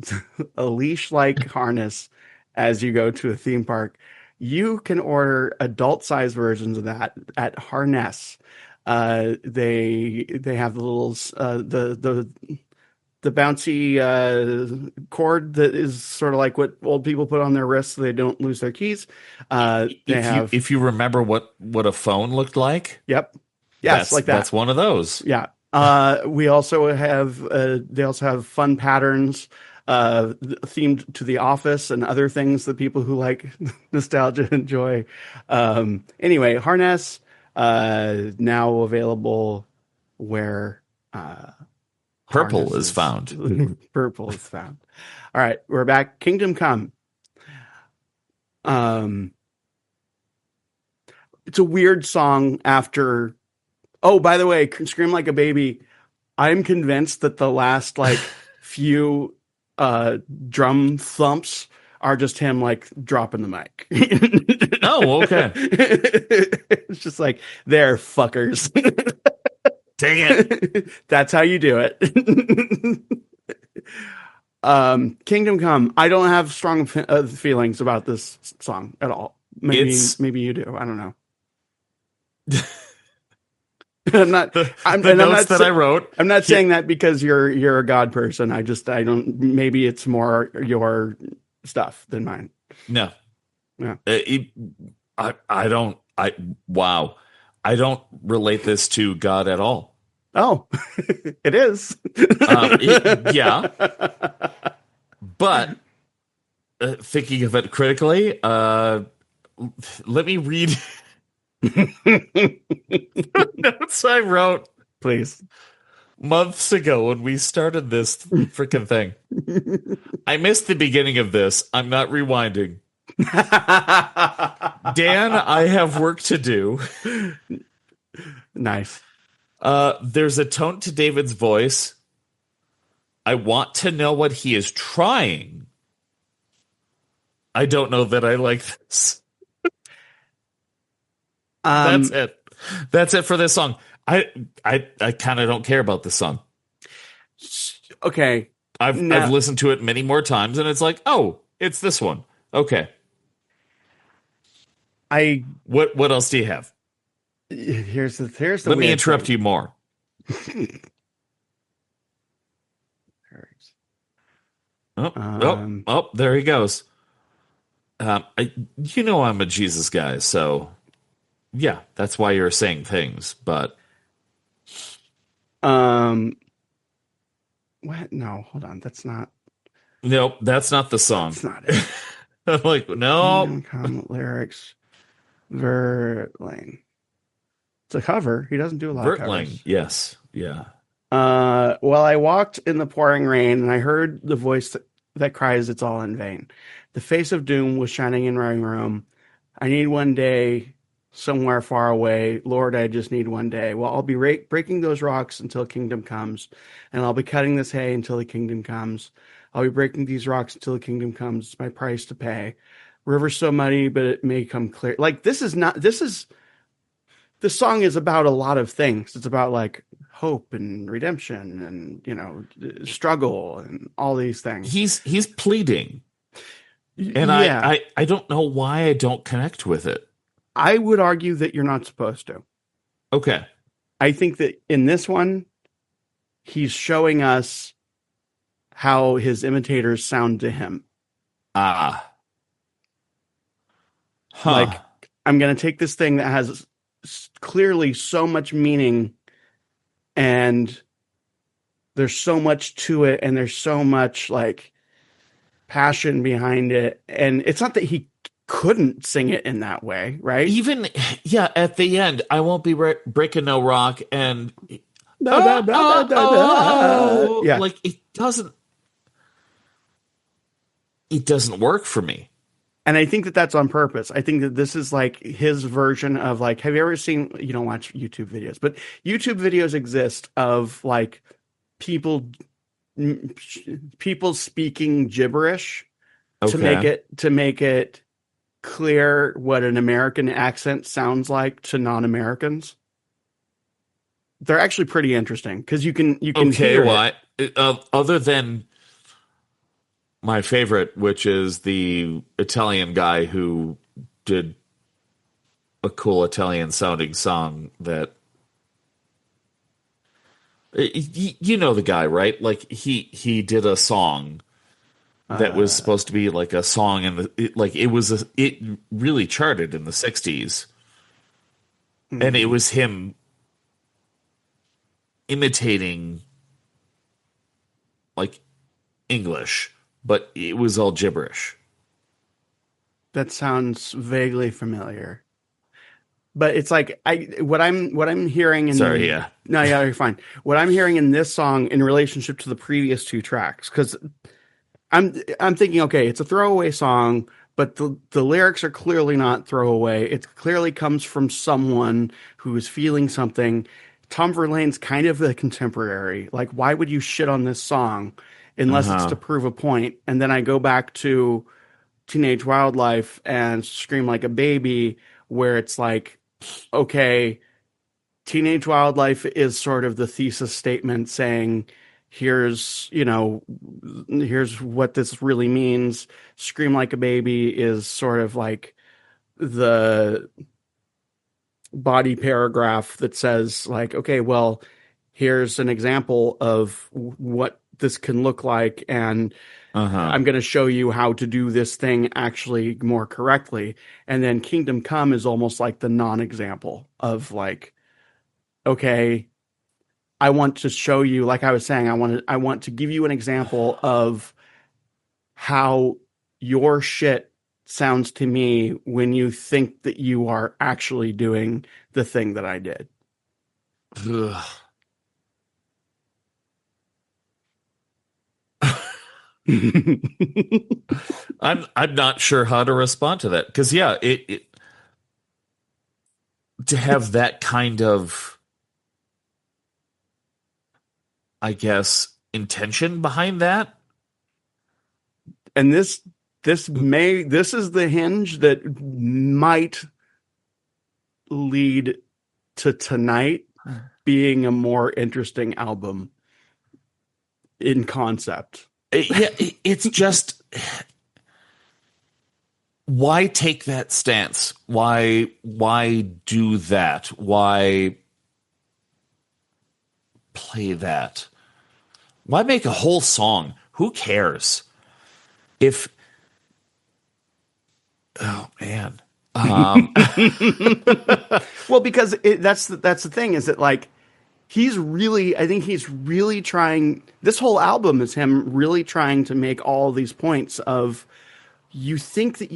a leash-like harness as you go to a theme park, you can order adult-sized versions of that at Harness. They have the little the bouncy cord that is sort of like what old people put on their wrists so they don't lose their keys. If you remember what a phone looked like, yep, yes, like that. That's one of those. Yeah. We also have they also have fun patterns themed to The Office and other things that people who like nostalgia enjoy. Anyway, Harness now available where Purple is found. Purple is found. All right, we're back. Kingdom Come. It's a weird song after. Oh, by the way, Scream Like a Baby. I'm convinced that the last few drum thumps are just him dropping the mic. Oh, okay. It's just like, there, fuckers. Dang it. That's how you do it. Kingdom Come. I don't have strong feelings about this song at all. Maybe you do. I don't know. I'm not. I wrote. I'm not saying that because you're a God person. I don't. Maybe it's more your stuff than mine. No. Yeah. I don't. Wow. I don't relate this to God at all. Oh, it is. Yeah. But thinking of it critically, let me read notes I wrote. Please. Months ago when we started this freaking thing. I missed the beginning of this. I'm not rewinding. Dan, I have work to do. Nice. There's a tone to David's voice. I want to know what he is trying. I don't know that I like this. That's it. That's it for this song. I kind of don't care about this song. Okay. I've listened to it many more times, and it's like, oh, it's this one. Okay. What else do you have? Here's the Let me interrupt you more. There he goes. I'm a Jesus guy, so yeah, that's why you're saying things. But what? No, hold on. That's not. Nope, that's not the song. That's not it. I'm like, no. Lyrics. Vertling. It's a cover. He doesn't do a lot of covers. Yes. Yeah. Well, I walked in the pouring rain, and I heard the voice that cries, "It's all in vain." The face of doom was shining in my room. I need one day somewhere far away. Lord, I just need one day. Well, I'll be breaking those rocks until kingdom comes, and I'll be cutting this hay until the kingdom comes. I'll be breaking these rocks until the kingdom comes. It's my price to pay. river so muddy, but it may come clear. Like this song is about a lot of things. It's about like hope and redemption and, struggle and all these things. He's pleading, and Yeah, I don't know why I don't connect with it. I would argue that you're not supposed to. Okay. I think that in this one, he's showing us how his imitators sound to him. Ah. Like, Huh. I'm going to take this thing that has clearly so much meaning, and there's so much to it, and there's so much like passion behind it. And it's not that he couldn't sing it in that way, right? Even, yeah, at the end, I won't be breaking no rock, and Da, da, da, da, da, da. Yeah. like it doesn't work for me. And I think that that's on purpose. I think that this is like his version of like, have you ever seen, you don't watch YouTube videos, but YouTube videos exist of like people, people speaking gibberish Okay. to make it clear what an American accent sounds like to non-Americans. They're actually pretty interesting because you can Okay, hear well, it. other than my favorite, which is the Italian guy who did a cool Italian sounding song that you know the guy, right? Like he did a song that was Uh, supposed to be like a song in it really charted in the 60s, and it mm, was him imitating like English, but it was all gibberish. that sounds vaguely familiar. But it's like what I'm hearing Sorry, in yeah. no, yeah, you're fine. What I'm hearing in this song in relationship to the previous two tracks, because I'm thinking, okay, it's a throwaway song, but the lyrics are clearly not throwaway. It clearly comes from someone who is feeling something. Tom Verlaine's kind of the contemporary. Like, why would you shit on this song unless it's to Uh-huh. prove a point? And then I go back to Teenage Wildlife and Scream Like a Baby, where it's like, okay, Teenage Wildlife is sort of the thesis statement saying, here's what this really means. Scream Like a Baby is sort of like the body paragraph that says, like, okay, well, here's an example of what this can look like, and Uh-huh. I'm going to show you how to do this thing actually more correctly. And then Kingdom Come is almost like the non-example of like, okay, I want to show you, like I was saying, I want to give you an example of how your shit sounds to me when you think that you are actually doing the thing that I did. Ugh. I'm not sure how to respond to that because yeah, it to have that kind of, I guess, intention behind that. And this is the hinge that might lead to tonight being a more interesting album in concept. Yeah, it's just why take that stance? Why do that? Why play that? Why make a whole song? Who cares? If oh man. Well, because that's the thing is that like I think he's really trying. This whole album is him really trying to make all these points of you think that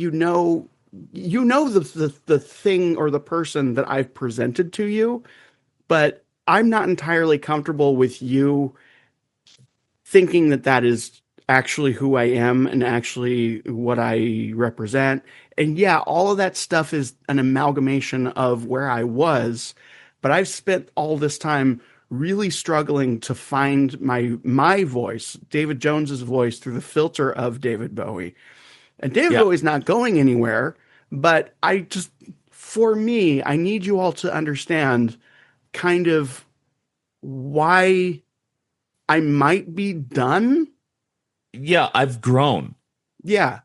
the thing or the person that I've presented to you, but I'm not entirely comfortable with you thinking that that is actually who I am and actually what I represent. And yeah, all of that stuff is an amalgamation of where I was, but I've spent all this time really struggling to find my voice, David Jones's voice through the filter of David Bowie. And David Yeah. Bowie's not going anywhere, but for me, I need you all to understand kind of why I might be done. Yeah, I've grown Yeah,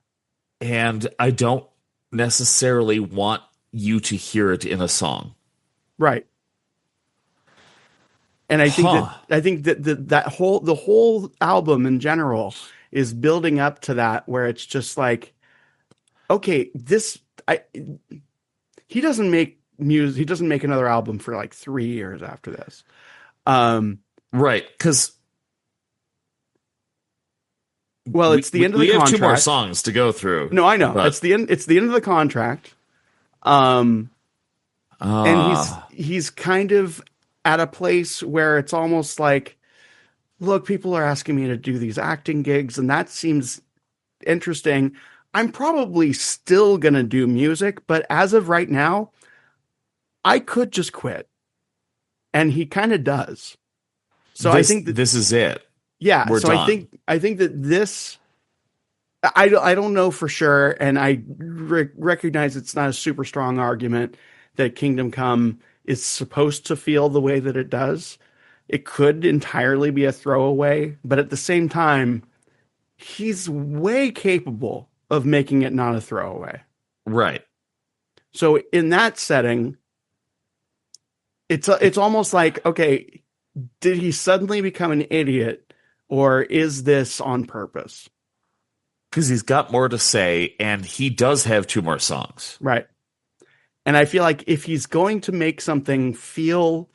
and I don't necessarily want you to hear it in a song. right. And Huh. I think that the whole album in general is building up to that, where it's just like, okay, he doesn't make music, he doesn't make another album for like 3 years after this. Right, because Well, it's the end of the we have two more contract. songs to go through. No, I know. But It's the end of the contract. And uh, he's kind of at a place where it's almost like, look, people are asking me to do these acting gigs, and that seems interesting. I'm probably still going to do music, but as of right now, I could just quit. And he kind of does. So I think that, this is it. yeah, We're so done. I think that this, I don't know for sure, and I recognize it's not a super strong argument that Kingdom Come is supposed to feel the way that it does. It could entirely be a throwaway, but at the same time, he's way capable of making it not a throwaway. Right. So in that setting, it's almost like, okay, did he suddenly become an idiot, or is this on purpose? Because he's got more to say, and he does have two more songs. Right. And I feel like if he's going to make something feel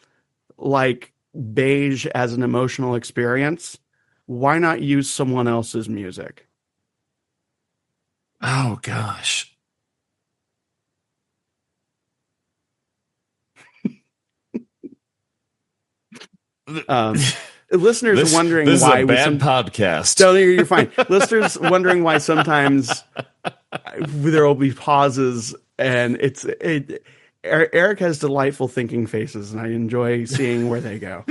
like beige as an emotional experience, why not use someone else's music? Oh, gosh. Listeners wondering this why is a bad podcast. No, you're fine. Listeners wondering why sometimes there will be pauses, and Eric has delightful thinking faces, and I enjoy seeing where they go.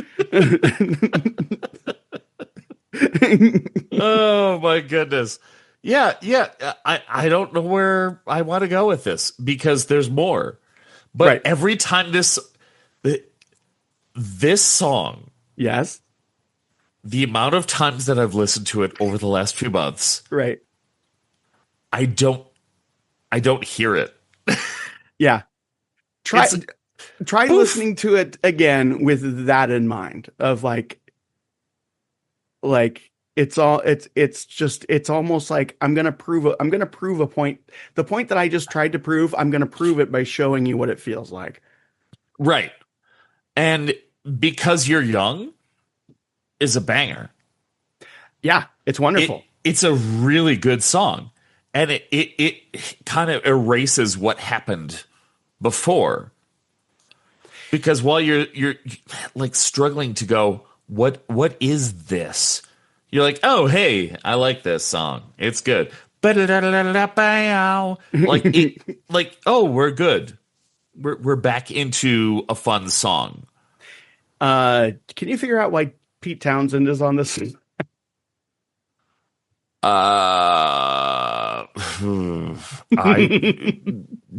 Oh my goodness. Yeah, yeah. I don't know where I want to go with this because there's more. But Right. every time this song, Yes. the amount of times that I've listened to it over the last few months, Right. I don't hear it. Yeah. Try Poof. listening to it again with that in mind, of like it's almost like I'm going to prove a point. The point that I just tried to prove, I'm going to prove it by showing you what it feels like. Right. And Because You're Young is a banger. Yeah, it's wonderful. It's a really good song. And it kind of erases what happened before. Because while you're like struggling to go, what is this? You're like, oh, hey, I like this song. It's good. Like oh, we're good. We're back into a fun song. Can you figure out why Pete Townsend is on this? I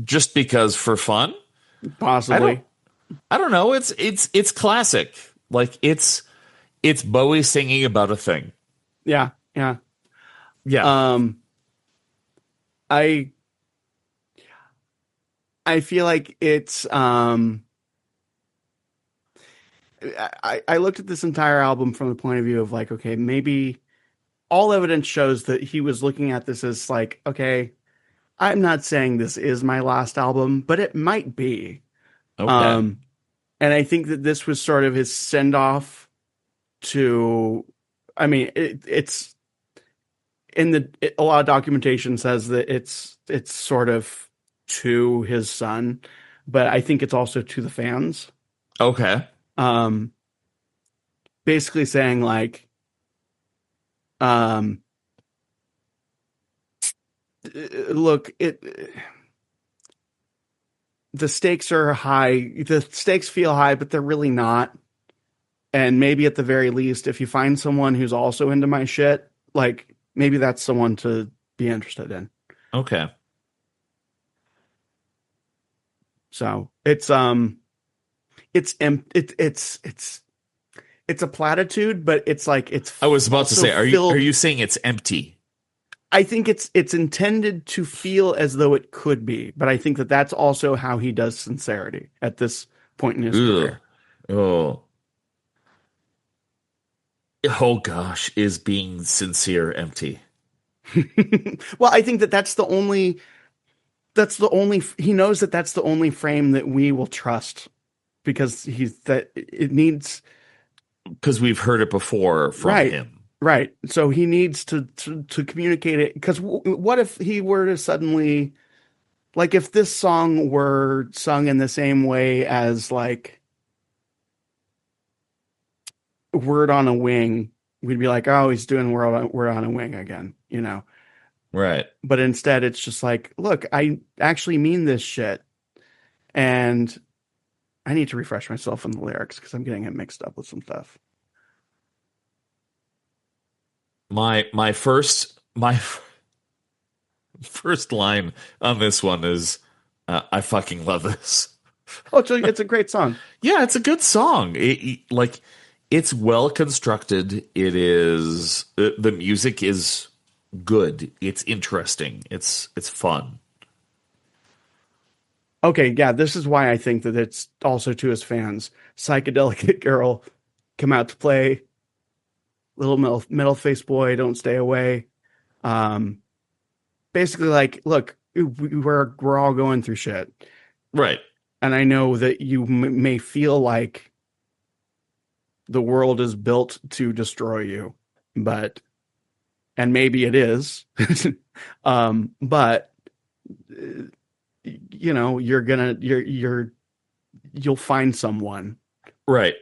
just because for fun? Possibly. I don't know. It's classic. Like it's Bowie singing about a thing. Yeah, yeah. Yeah. I feel like it's I looked at this entire album from the point of view of like, okay, maybe all evidence shows that he was looking at this as like, okay, I'm not saying this is my last album, but it might be. Okay. And I think that this was sort of his send off to, I mean, it's a lot of documentation says that it's sort of to his son, but I think it's also to the fans. Okay. Basically saying like, look, the stakes are high. The stakes feel high, but they're really not. And maybe at the very least, if you find someone who's also into my shit, like maybe that's someone to be interested in. Okay. So it's a platitude, but it's like it's I was about to also say, are filled. you saying it's empty? I think it's intended to feel as though it could be, but I think that that's also how he does Sincerity at this point in his Ugh. career. Oh. Oh gosh, is being sincere empty? Well, I think that that's the only he knows that that's the only frame that we will trust because he's that it needs Because we've heard it before from right. him. Right. So he needs to communicate it because what if he were to suddenly like if this song were sung in the same way as like Word on a Wing, we'd be like, oh, he's doing Word on a Wing again, you know. Right. But instead, it's just like, look, I actually mean this shit, and I need to refresh myself on the lyrics because I'm getting it mixed up with some stuff. My first line on this one is, "I fucking love this." Oh, it's a great song. Yeah, it's a good song. Like it's well constructed. It is the music is good. It's interesting. It's fun. Okay, yeah, this is why I think that it's also to his fans. Psychedelic Girl, come out to play. Little metal face boy, don't stay away. Um, basically, like, look, we're all going through shit, Right. and I know that you may feel like the world is built to destroy you, but and maybe it is, but you know, you'll find someone, Right.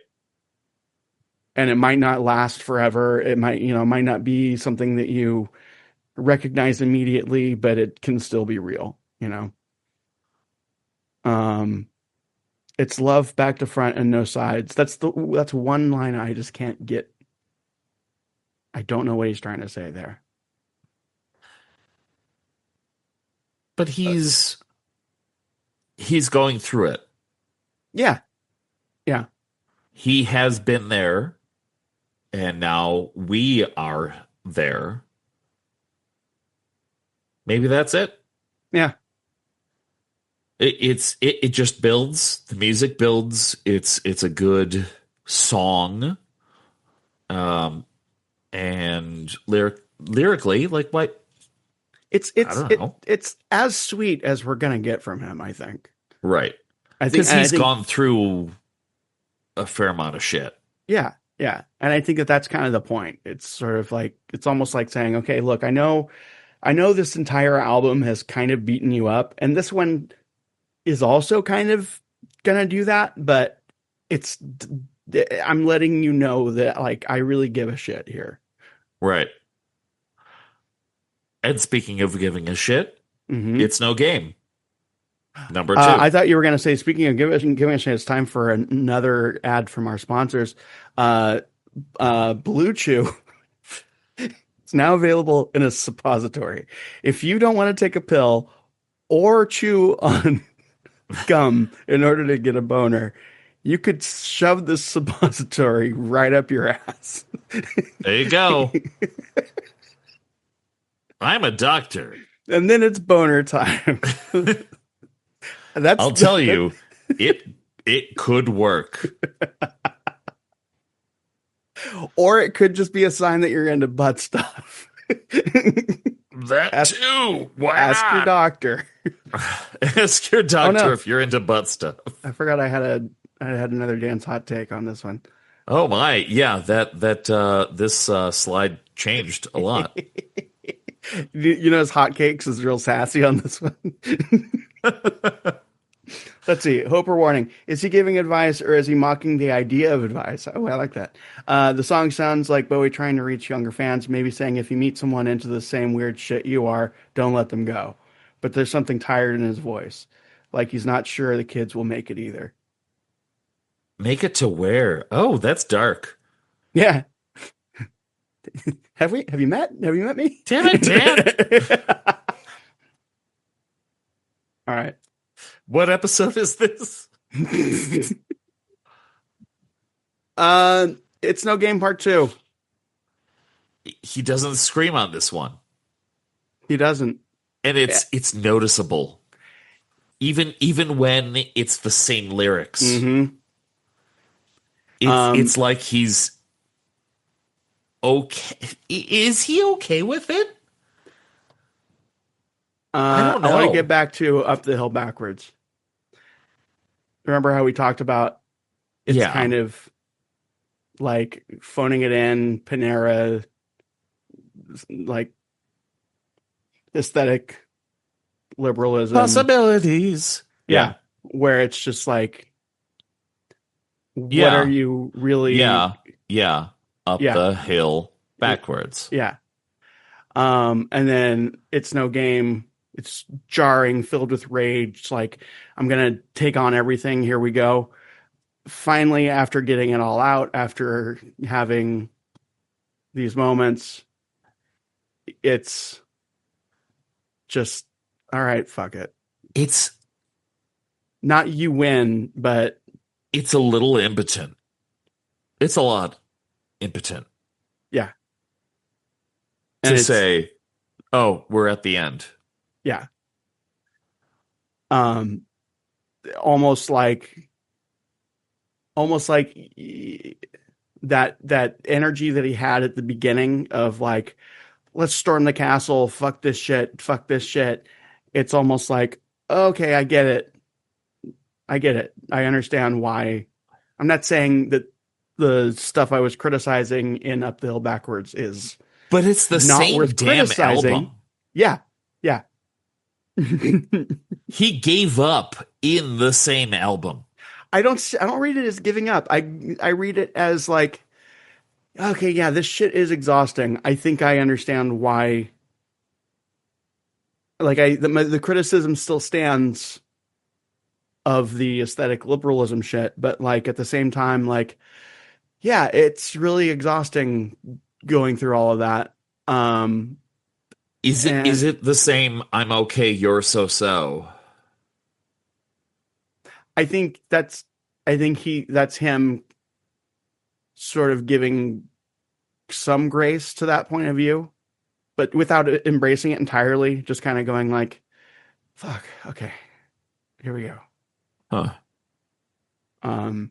and it might not last forever. It might, you know, it might not be something that you recognize immediately, but it can still be real, you know. Um, it's love back to front and no sides. That's one line I just can't get. I don't know what he's trying to say there. But he's going through it. Yeah, yeah, He has been there, and now we are there. Maybe that's it. yeah. It just builds. The music builds. It's a good song. Um, and lyrically, like what? It's I it's don't it know. it's as sweet as we're gonna get from him. I think. Right. I think. Because And I he's think. gone through a fair amount of shit. Yeah, yeah. And I think that that's kind of the point. It's sort of like it's almost like saying, okay, look, I know this entire album has kind of beaten you up, and this one is also kind of gonna do that, but it's I'm letting you know that like I really give a shit here. Right. And speaking of giving a shit, Hmm. it's no game. Number two. I thought you were going to say, speaking of giving a shit, it's time for another ad from our sponsors. Uh, Blue Chew. It's now available in a suppository. If you don't want to take a pill or chew on gum in order to get a boner, you could shove this suppository right up your ass. There you go. I'm a doctor. And then it's boner time. I'll tell you, it could work. Or it could just be a sign that you're into butt stuff. That ask, too. Why ask your not? doctor. Ask your doctor no. if you're into butt stuff. I forgot I had another Dan's hot take on this one. Oh my, yeah, this slide changed a lot. You know, his hotcakes is real sassy on this one. Let's see. Hope or warning. Is he giving advice or is he mocking the idea of advice? Oh, I like that. The song sounds like Bowie trying to reach younger fans, maybe saying if you meet someone into the same weird shit you are, don't let them go. But there's something tired in his voice. Like he's not sure the kids will make it either. Make it to where? Oh, that's dark. Yeah. Have you met me? Damn it, Dan. All right. What episode is this? It's No Game Part 2. He doesn't scream on this one. He doesn't. And it's noticeable. Even when it's the same lyrics. Mm-hmm. It's like he's okay. Is he okay with it? I don't know. I want to get back to Up the Hill Backwards. Remember how we talked about it's kind of like phoning it in, Panera, like aesthetic liberalism. Possibilities. Yeah. Where it's just like, what are you really? Yeah. Up the hill backwards. Yeah. And then It's No Game. It's jarring, filled with rage. It's like, I'm going to take on everything. Here we go. Finally, after getting it all out, after having these moments, it's just, all right, fuck it. It's not you win, but it's a little impotent. It's a lot impotent. Yeah. To say, oh, we're at the end. Yeah. Almost like that energy that he had at the beginning of like, let's storm the castle, fuck this shit. It's almost like, okay, I get it. I understand why. I'm not saying that the stuff I was criticizing in Up the Hill Backwards is, but it's the not same worth damn criticizing. album. Yeah. He gave up in the same album. I don't read it as giving up. I read it as like, okay, yeah, this shit is exhausting. I think I understand why. Like the criticism still stands of the aesthetic liberalism shit, but like at the same time, like, yeah, it's really exhausting going through all of that. Is it the same? I'm okay, you're so. I think that's him sort of giving some grace to that point of view, but without embracing it entirely, just kind of going like, fuck, okay, here we go. Huh. I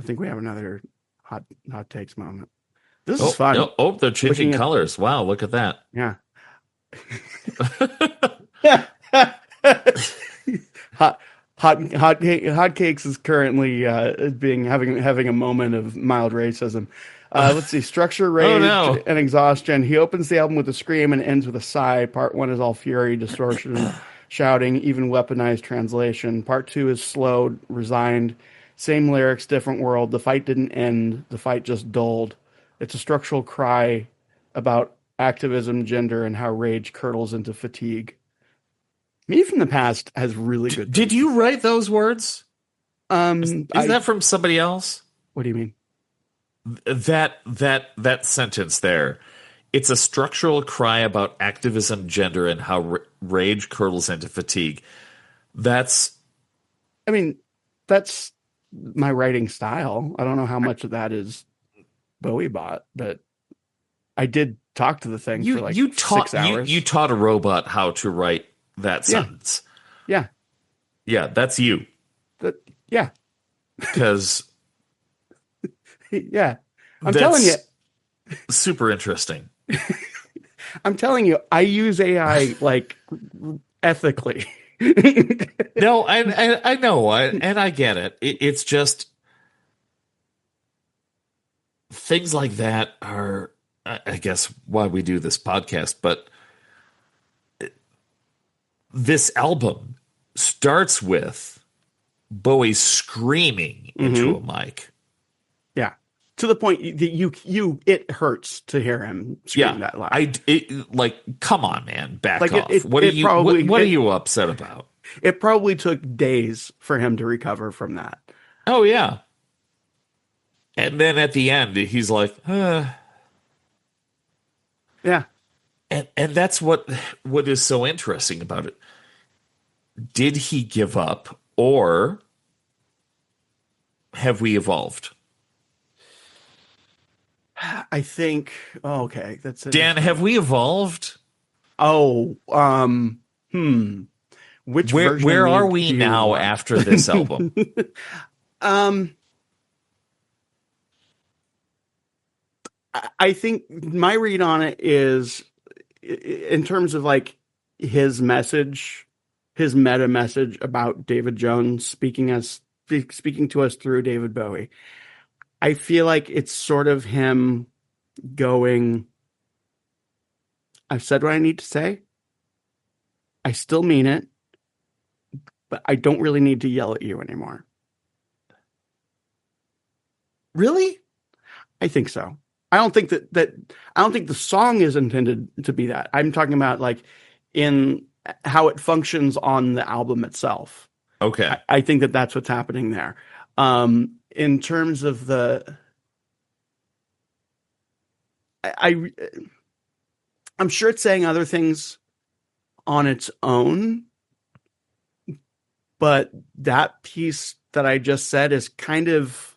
think we have another hot takes moment. This is fun. Oh, they're changing colors. Wow, look at that. Yeah. Hot Cakes is currently having a moment of mild racism. Let's see. Structure, rage, and exhaustion. He opens the album with a scream and ends with a sigh. Part 1 is all fury, distortion, shouting, even weaponized translation. Part 2 is slowed, resigned. Same lyrics, different world. The fight didn't end. The fight just dulled. It's a structural cry about activism, gender, and how rage curdles into fatigue. Me from the Past has really good. Did you write those words? Is that from somebody else? What do you mean? That sentence there. It's a structural cry about activism, gender, and how rage curdles into fatigue. That's my writing style. I don't know how much of that is Bowie bought, but I did talk to the thing for like 6 hours. You taught a robot how to write that sentence. Yeah. Yeah, that's you. Yeah. Because yeah. I'm telling you. Super interesting. I'm telling you, I use AI like ethically. No, I know, and I get it. It's just things like that are, I guess, why we do this podcast. But this album starts with Bowie screaming into a mic. Yeah, to the point that it hurts to hear him scream that loud. Come on, man, back like off. What are you upset about? It probably took days for him to recover from that. Oh yeah. And then at the end, he's like, Yeah. And that's what is so interesting about it. Did he give up, or have we evolved? I think, oh, okay, that's Dan, interesting. have we evolved? Oh, which version of Where me are do we you now want? after this album? um, I think my read on it is in terms of like his message, his meta message about David Jones speaking to us through David Bowie. I feel like it's sort of him going, I've said what I need to say. I still mean it, but I don't really need to yell at you anymore. Really? I think so. I don't think that I don't think the song is intended to be that. I'm talking about like in how it functions on the album itself. Okay. I think that that's what's happening there. In terms of the, I I'm sure it's saying other things on its own, but that piece that I just said is kind of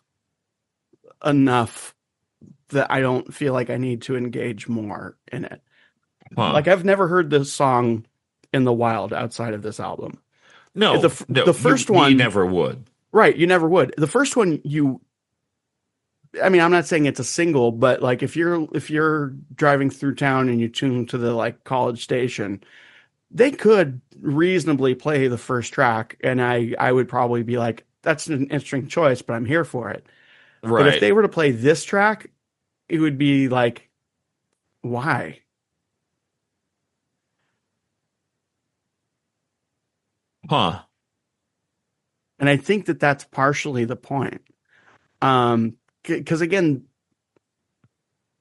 enough that I don't feel like I need to engage more in it. Huh. Like I've never heard this song in the wild outside of this album. No, no, The first you one, never would. right? You never would. The first one, I mean, I'm not saying it's a single, but like if you're driving through town and you tune to the like college station, they could reasonably play the first track, and I would probably be like, that's an interesting choice, but I'm here for it. But if Right. they were to play this track, it would be like, why? Huh. And I think that that's partially the point. Because again,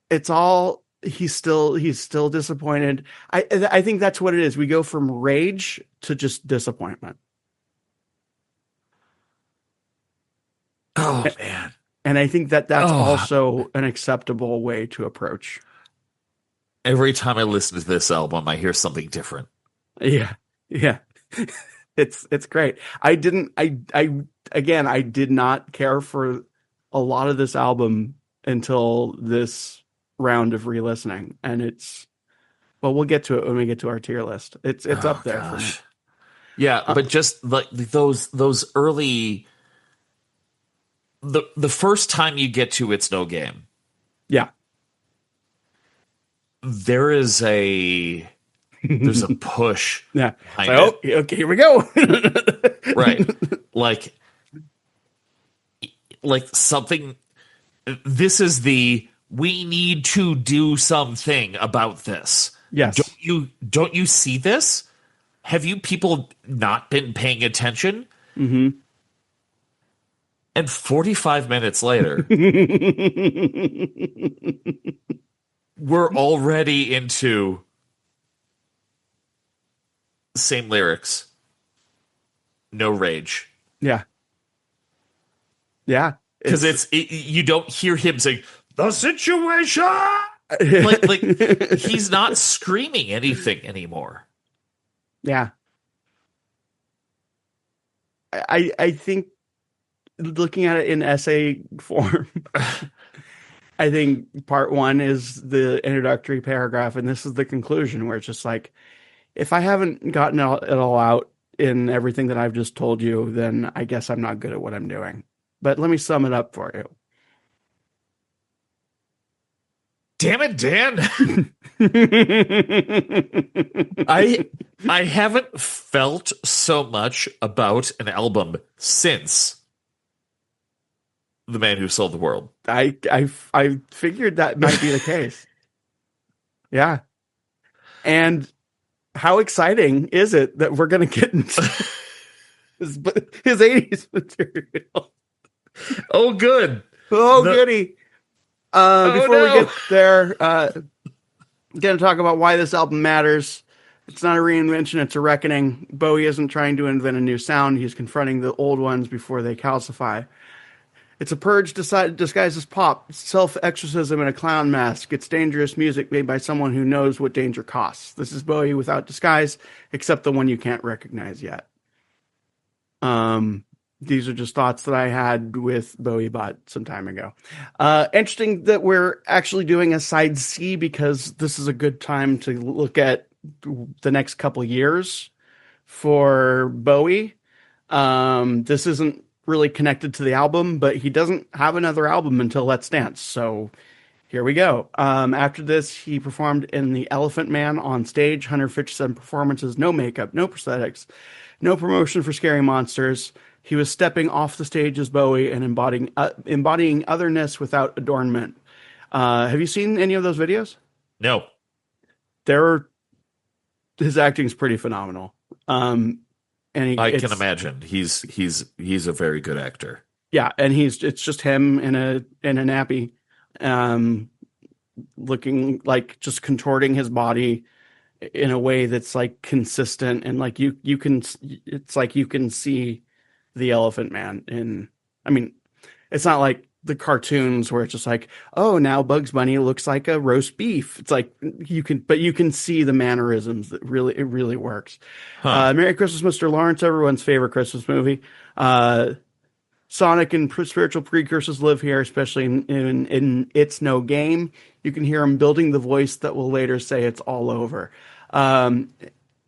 it's all he's still disappointed. I think that's what it is. We go from rage to just disappointment. Oh man. And I think that that's Oh, also an acceptable way to approach. every time I listen to this album, I hear something different. Yeah. Yeah. It's great. I again, I did not care for a lot of this album until this round of re-listening, and it's, well, we'll get to it when we get to our tier list. It's up Oh there for me. gosh. Yeah, Uh, but just like those early the first time you get to It's No Game, yeah. there is there's a push Yeah. It's behind like, it. oh, okay, here we go. Right. Like something, this is the we need to do something about this. Yes. Don't you see this? Have you people not been paying attention? Hmm. And 45 minutes later, we're already into same lyrics, no rage. Yeah. Yeah. Because It's you don't hear him saying the situation. He's not screaming anything anymore. yeah. I think looking at it in essay form, I think part one is the introductory paragraph, and this is the conclusion where it's just like, if I haven't gotten it all out in everything that I've just told you, then I guess I'm not good at what I'm doing. But let me sum it up for Damn it, Dan. you. I haven't felt so much about an album since The Man Who Sold the World. I figured that might be the case. Yeah. And how exciting is it that we're going to get into his 80s material? Oh, good. Oh, No, goody. oh Before we no. get there, going to talk about why this album matters. It's not a reinvention, it's a reckoning. Bowie isn't trying to invent a new sound. He's confronting the old ones before they calcify. It's a purge disguised as pop, self-exorcism in a clown mask. It's dangerous music made by someone who knows what danger costs. This is Bowie without disguise, except the one you can't recognize yet. These are just thoughts that I had with Bowie bot some time ago. Interesting that we're actually doing a side C because this is a good time to look at the next couple years for Bowie. This isn't really connected to the album, but he doesn't have another album until Let's Dance. So here we go. After this, he performed in The Elephant Man on stage, 157 performances, no makeup, no prosthetics, no promotion for Scary Monsters. He was stepping off the stage as Bowie and embodying otherness without adornment. Have you seen any of those videos? No. His acting is pretty phenomenal. And I can imagine he's a very good actor. Yeah, and it's just him in a nappy, looking like just contorting his body in a way that's like consistent and like you can see the Elephant Man it's not like the cartoons where it's just like, oh, now Bugs Bunny looks like a roast beef. It's like you can see the mannerisms that it really works. Huh. Merry Christmas, Mr. Lawrence, everyone's favorite Christmas movie. Sonic and spiritual precursors live here, especially in It's No Game. You can hear him building the voice that will later say it's all over. Are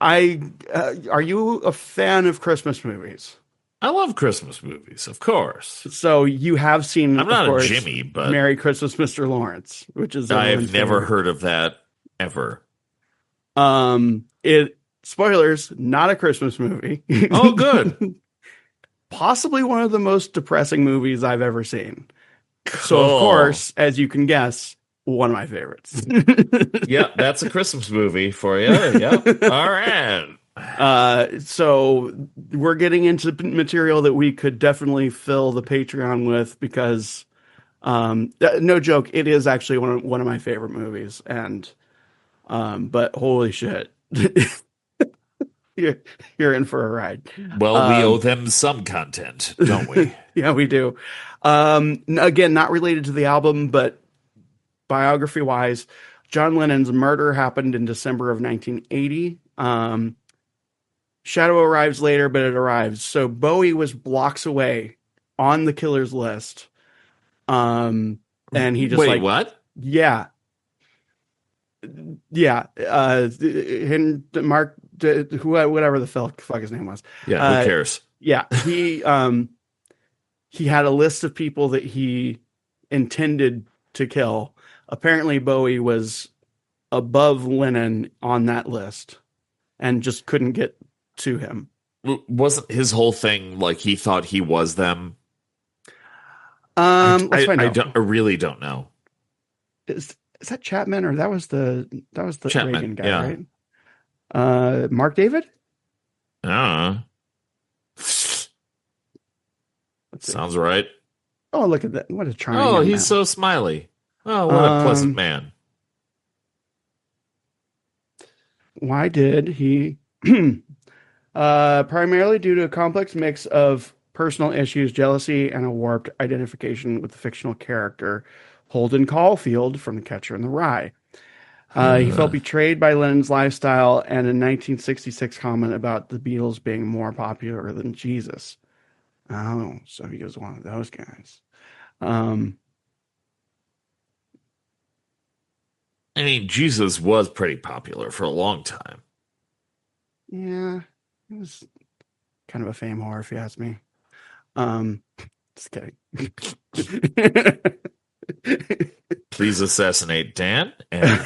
you a fan of Christmas movies? I love Christmas movies, of course. So you have seen, I'm not of course, a Jimmy, but Merry Christmas, Mr. Lawrence, which is I have never heard of that ever. Spoilers, not a Christmas movie. Oh, good. Possibly one of the most depressing movies I've ever seen. Cool. So, of course, as you can guess, one of my favorites. Yeah, that's a Christmas movie for you. Yeah. All right. So we're getting into material that we could definitely fill the Patreon with because, no joke, it is actually one of my favorite movies. And, but holy shit, you're in for a ride. Well, we owe them some content, don't we? Yeah, we do. Again, not related to the album, but biography wise, John Lennon's murder happened in December of 1980. Shadow arrives later, but it arrives. So Bowie was blocks away on the killer's list. And he just Wait, what? Yeah. Yeah. And Mark, whatever the fuck his name was. Yeah, who cares? Yeah. He had a list of people that he intended to kill. Apparently Bowie was above Lennon on that list and just couldn't get to him. Wasn't his whole thing like he thought he was them? Let's find out. I really don't know. Is that Chapman or that was the Chapman, Reagan guy, yeah. right? Mark David? Sounds right. Oh, look at that. What a charming Oh, young he's man. so smiley. Oh, what a pleasant man. Why did he primarily due to a complex mix of personal issues, jealousy, and a warped identification with the fictional character Holden Caulfield from The Catcher in the Rye. He felt betrayed by Lennon's lifestyle and a 1966 comment about the Beatles being more popular than Jesus. Oh, so he was one of those guys. I mean, Jesus was pretty popular for a long time. Yeah, it was kind of a fame whore, if you ask me. Just kidding. Please assassinate Dan. And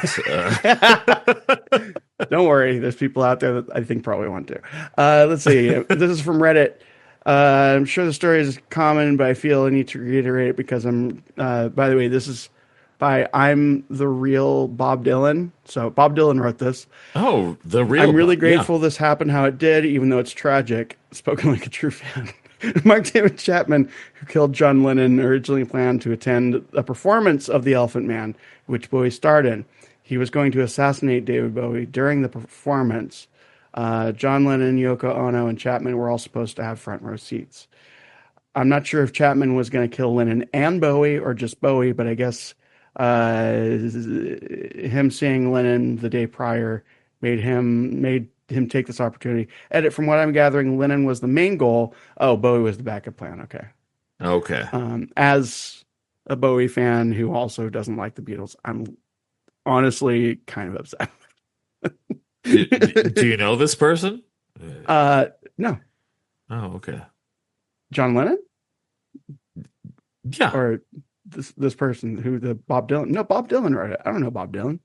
don't worry, there's people out there that I think probably want to. Let's see. This is from Reddit. I'm sure the story is common, but I feel I need to reiterate it because I'm. By the way, this is by I'm the real Bob Dylan. So Bob Dylan wrote this. Oh, the real. I'm really grateful this happened how it did, even though it's tragic. Spoken like a true fan. Mark David Chapman, who killed John Lennon, originally planned to attend a performance of The Elephant Man, which Bowie starred in. He was going to assassinate David Bowie during the performance. John Lennon, Yoko Ono, and Chapman were all supposed to have front row seats. I'm not sure if Chapman was going to kill Lennon and Bowie or just Bowie, but I guess him seeing Lennon the day prior made him take this opportunity. Edit, from what I'm gathering, Lennon was the main goal. Oh, Bowie was the backup plan. Okay. Okay. As a Bowie fan who also doesn't like the Beatles, I'm honestly kind of upset. Do you know this person? No. Oh, okay. John Lennon? Yeah. Or this person who the Bob Dylan? No, Bob Dylan wrote it. I don't know Bob Dylan.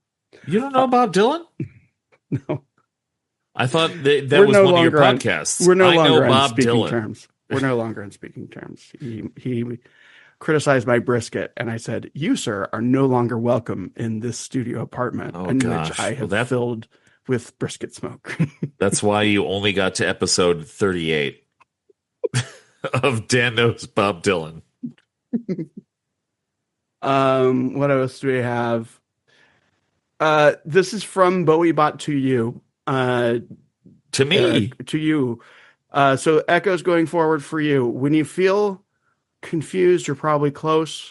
You don't know Bob Dylan? No. I thought that was one of your podcasts. We're no I longer know on Bob speaking Dylan. terms. We're no longer on speaking terms. He criticized my brisket, and I said, "You, sir, are no longer welcome in this studio apartment which I have filled with brisket smoke." That's why you only got to episode 38 of Dan Knows Bob Dylan. What else do we have? This is from BowieBot to you. To me. To you. So echoes going forward for you. When you feel confused, you're probably close.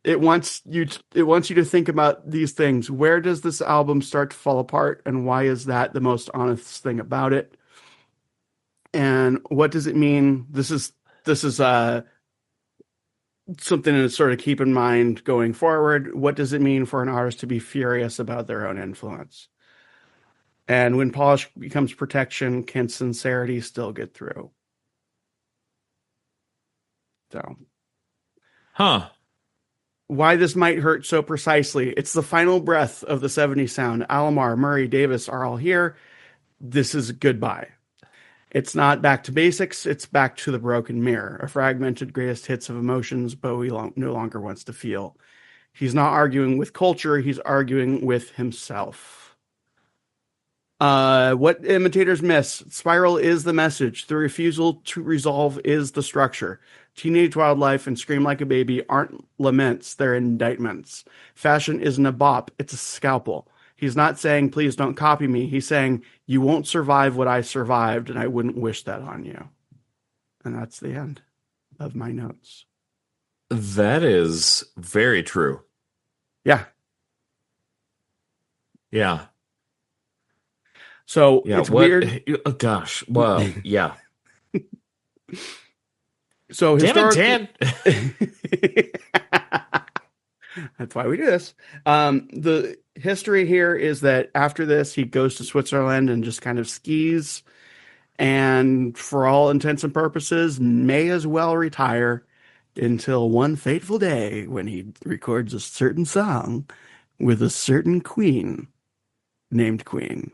It wants you to think about these things. Where does this album start to fall apart, and why is that the most honest thing about it? And what does it mean? This is something to sort of keep in mind going forward. What does it mean for an artist to be furious about their own influence? And when polish becomes protection, can sincerity still get through? So, why this might hurt so precisely. It's the final breath of the 70s sound. Alomar, Murray, Davis are all here. This is goodbye. It's not back to basics. It's back to the broken mirror, a fragmented greatest hits of emotions Bowie no longer wants to feel. He's not arguing with culture. He's arguing with himself. What imitators miss. Spiral is the message. The refusal to resolve is the structure. Teenage Wildlife and Scream Like a Baby aren't laments. They're indictments. Fashion isn't a bop. It's a scalpel. He's not saying, please don't copy me. He's saying, you won't survive what I survived, and I wouldn't wish that on you. And that's the end of my notes. That is very true. Yeah. Yeah. So it's weird. Oh, gosh. Well, yeah. So Dan. That's why we do this. The history here is that after this, he goes to Switzerland and just kind of skis, and for all intents and purposes, may as well retire until one fateful day when he records a certain song with a certain queen named Queen.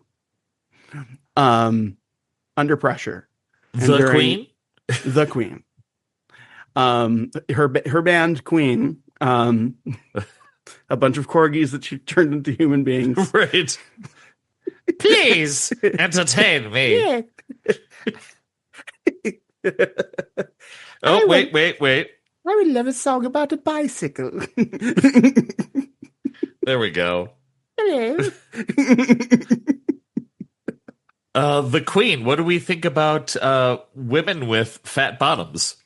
Under pressure. The Queen? The Queen. Her band Queen, a bunch of corgis that she turned into human beings. Right. Please entertain me. Oh, wait. I would love a song about a bicycle. There we go. Hello. The Queen. What do we think about women with fat bottoms?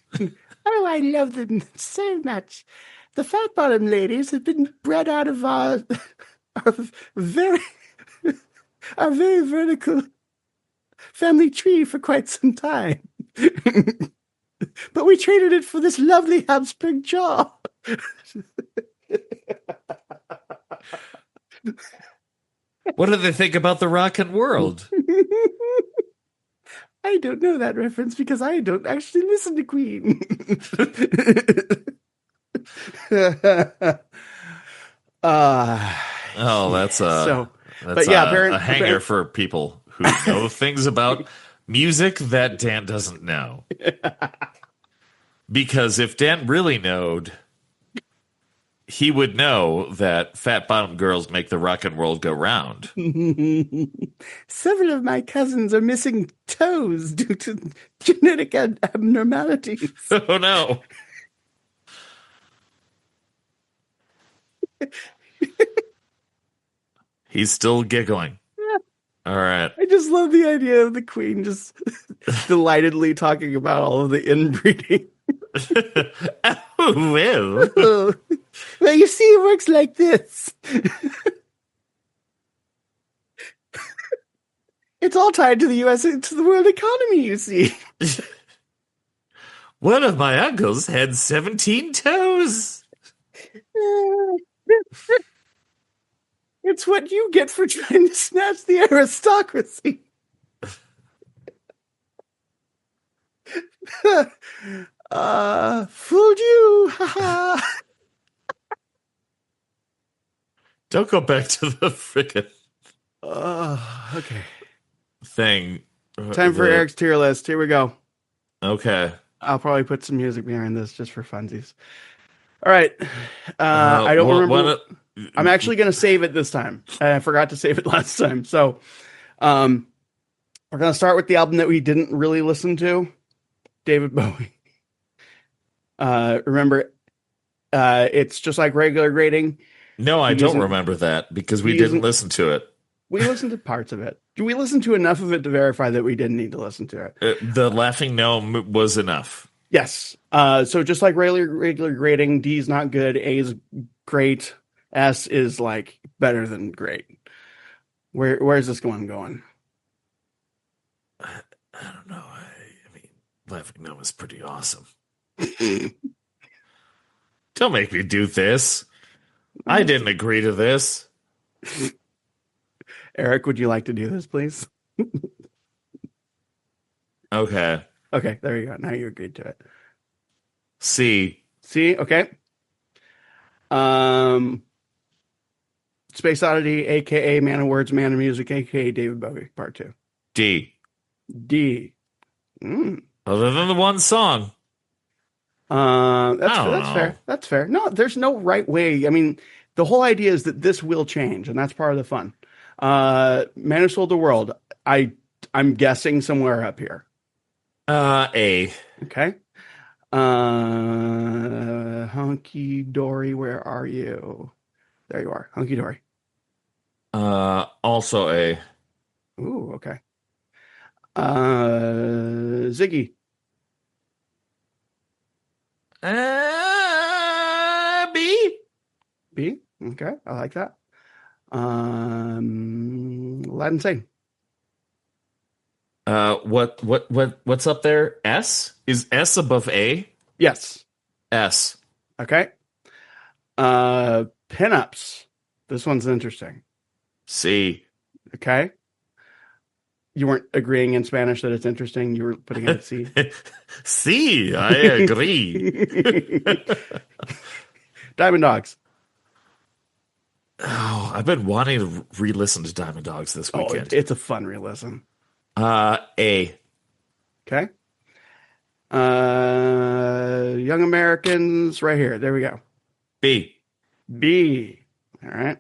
Oh, I love them so much. The fat bottom ladies have been bred out of our very vertical family tree for quite some time. But we traded it for this lovely Habsburg jaw. What do they think about the rockin' world? I don't know that reference because I don't actually listen to Queen. That's a hanger for people who know things about music that Dan doesn't know. Because if Dan really knowed, he would know that fat bottom girls make the rockin' world go round. Several of my cousins are missing toes due to genetic abnormalities. Oh, no. He's still giggling. All right. I just love the idea of the queen just delightedly talking about all of the inbreeding. Oh, well. Oh, well, you see, it works like this. It's all tied to the U.S. and to the world economy, you see. One of my uncles had 17 toes. It's what you get for trying to snatch the aristocracy. Fooled you. Don't go back to the frickin' Okay. thing. Time for Eric's tier list. Here we go. Okay. I'll probably put some music behind this just for funsies. All right. I don't remember. I'm actually going to save it this time. I forgot to save it last time. So we're going to start with the album that we didn't really listen to, David Bowie. Remember, it's just like regular grading. No, I don't remember that because we didn't listen to it. We listened to parts of it. We listened to enough of it to verify that we didn't need to listen to it. The Laughing Gnome was enough. Yes. So just like regular grading, D is not good. A is great. S is like better than great. Where's this one going? I don't know. I mean, Laughing Gnome is pretty awesome. Don't make me do this. I didn't agree to this. Eric, would you like to do this, please? Okay. Okay, there you go. Now you agreed to it. C. Okay. Space Oddity, aka Man of Words, Man of Music, aka David Bowie, Part 2. D. Other than the one song. That's fair. That's fair. No, there's no right way. I mean, the whole idea is that this will change, and that's part of the fun. Man Who Sold the World. I'm guessing somewhere up here. A. Okay. Hunky Dory, where are you? There you are. Hunky Dory. Also A. Ooh, okay. Ziggy. B. B. Okay, I like that. Latin Sing. What's up there? S? Is S above A? Yes. S. Okay. Pinups. This one's interesting. C. Okay. You weren't agreeing in Spanish that it's interesting. You were putting it at C. C. I agree. Diamond Dogs. Oh, I've been wanting to re-listen to Diamond Dogs this weekend. It's a fun re-listen. A. Okay. Young Americans, right here. There we go. B. All right.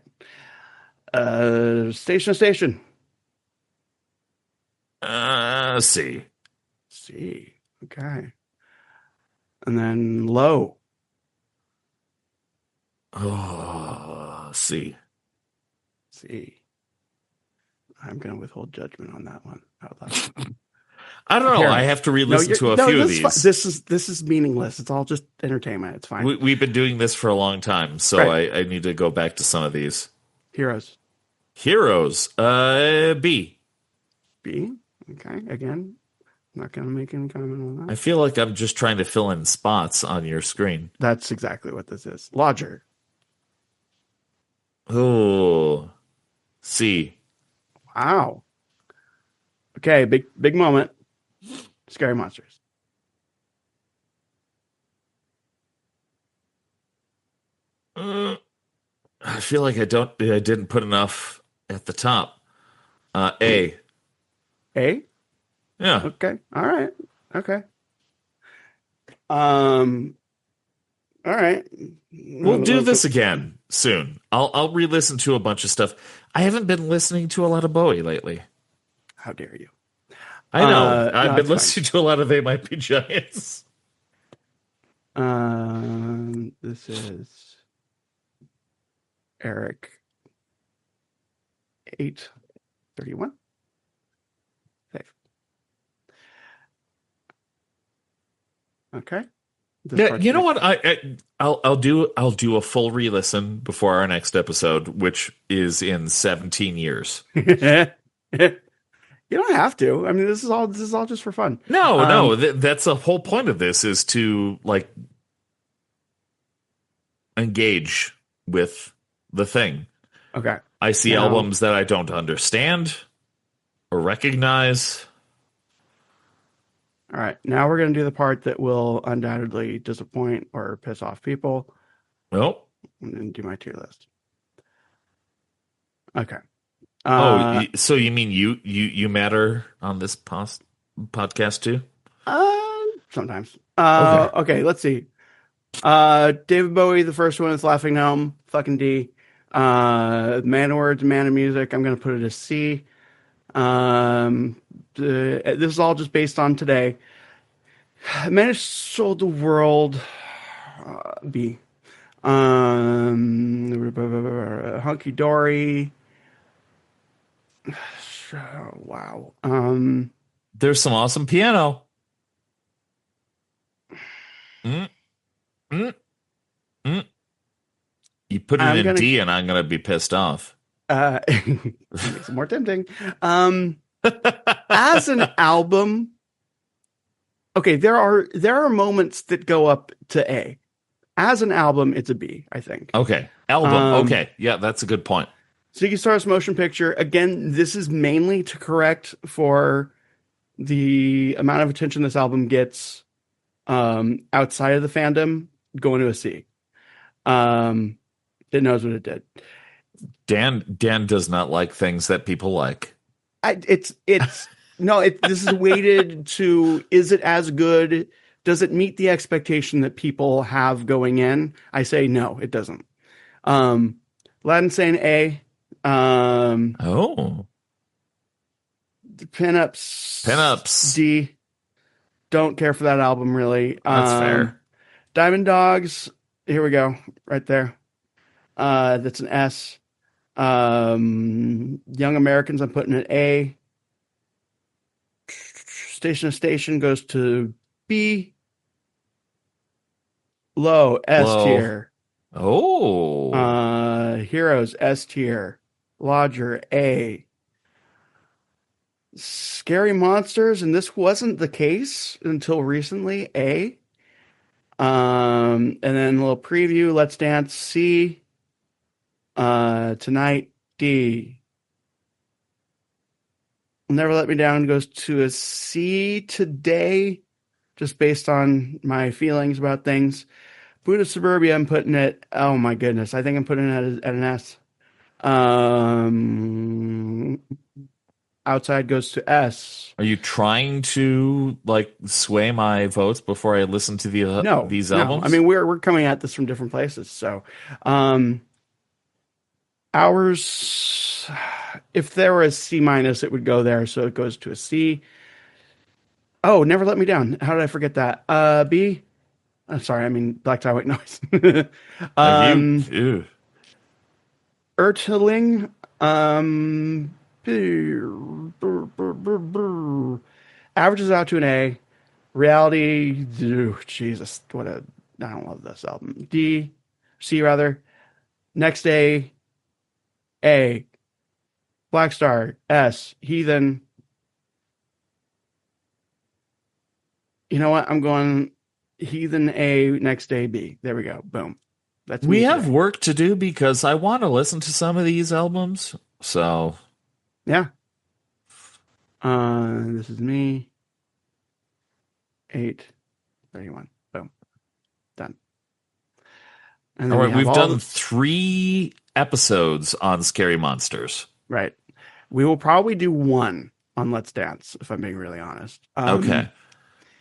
Station to Station. C. Okay. And then Low. Oh, C. I'm going to withhold judgment on that one. I don't know. I have to re-listen to a few of these. This is meaningless. It's all just entertainment. It's fine. We've been doing this for a long time, so right. I need to go back to some of these. Heroes. B. Okay. Again, I'm not going to make any comment on that. I feel like I'm just trying to fill in spots on your screen. That's exactly what this is. Lodger. Oh. C. Wow. Okay, big moment. Scary Monsters. I feel like I didn't put enough at the top. A. A? Yeah. Okay. All right. Okay. All right. We'll do this again soon. I'll re-listen to a bunch of stuff. I haven't been listening to a lot of Bowie lately. How dare you? I know. I've been listening to a lot of They Might Be Giants. This is Eric 831. Okay. This Yeah, part's you know gonna. what? I'll do a full re-listen before our next episode, which is in 17 years. You don't have to. I mean, this is all just for fun. No, Um, no, that's the whole point of this is to like engage with the thing. okay. I see Now, albums that I don't understand or recognize. all right. Now we're gonna do the part that will undoubtedly disappoint or piss off people, Nope. and then do my tier list. Okay. Oh, Uh, so you mean you matter on this podcast too? Sometimes. Okay. Okay. Let's see. David Bowie, the first one is Laughing Gnome, fucking D. Man of Words, Man of Music, I'm gonna put it as C. This is all just based on today. Man Who Sold the World, B. Hunky Dory. Wow. There's some awesome piano. Mm, mm, mm. You put it I'm in gonna. D, and I'm gonna be pissed off. Makes it more tempting. As an album, okay, there are moments that go up to A. As an album, it's a B, I think. Okay, album. Um, Okay, yeah, that's a good point. Ziggy Stardust Motion Picture. Again, this is mainly to correct for the amount of attention this album gets outside of the fandom, going to a C. It knows what it did. Dan does not like things that people like. It's no. This is weighted to: is it as good? Does it meet the expectation that people have going in? I say no, it doesn't. Latin saying A. Oh, Pinups pinups. D. Don't care for that album really. That's fair. Diamond Dogs. Here we go, right there. That's an S. Young Americans. I'm putting it A. Station to Station goes to B. Low S Low. tier. Oh, Heroes S tier. Lodger A. Scary Monsters, and this wasn't the case until recently, A. And then a little preview, Let's Dance C. Tonight D. Never Let Me Down goes to a C today, just based on my feelings about things. Buddha Suburbia, I'm putting it, oh my goodness, I think I'm putting it at an S. Outside goes to S. are you trying to like sway my votes before I listen to No, these no. I albums? mean, we're coming at this from different places. So, um, ours, if there were a C minus, it would go there. So it goes to a C. Oh, Never Let Me Down. How did I forget that? B. I'm sorry. I mean, Black Tie White Noise. You, um, ew. Ertling. Averages out to an A. Reality. Jesus, what a. I don't love this album. D. C rather. Next Day. A. Black Star. S. Heathen. You know what? I'm going Heathen A. Next Day B. There we go. Boom. That's We me have today. work to do because I want to listen to some of these albums. So, Yeah. This is me. 8:31. Boom. Done. And all then we right, have we've all done the 3 episodes on Scary Monsters. right. We will probably do one on Let's Dance, if I'm being really honest. Okay.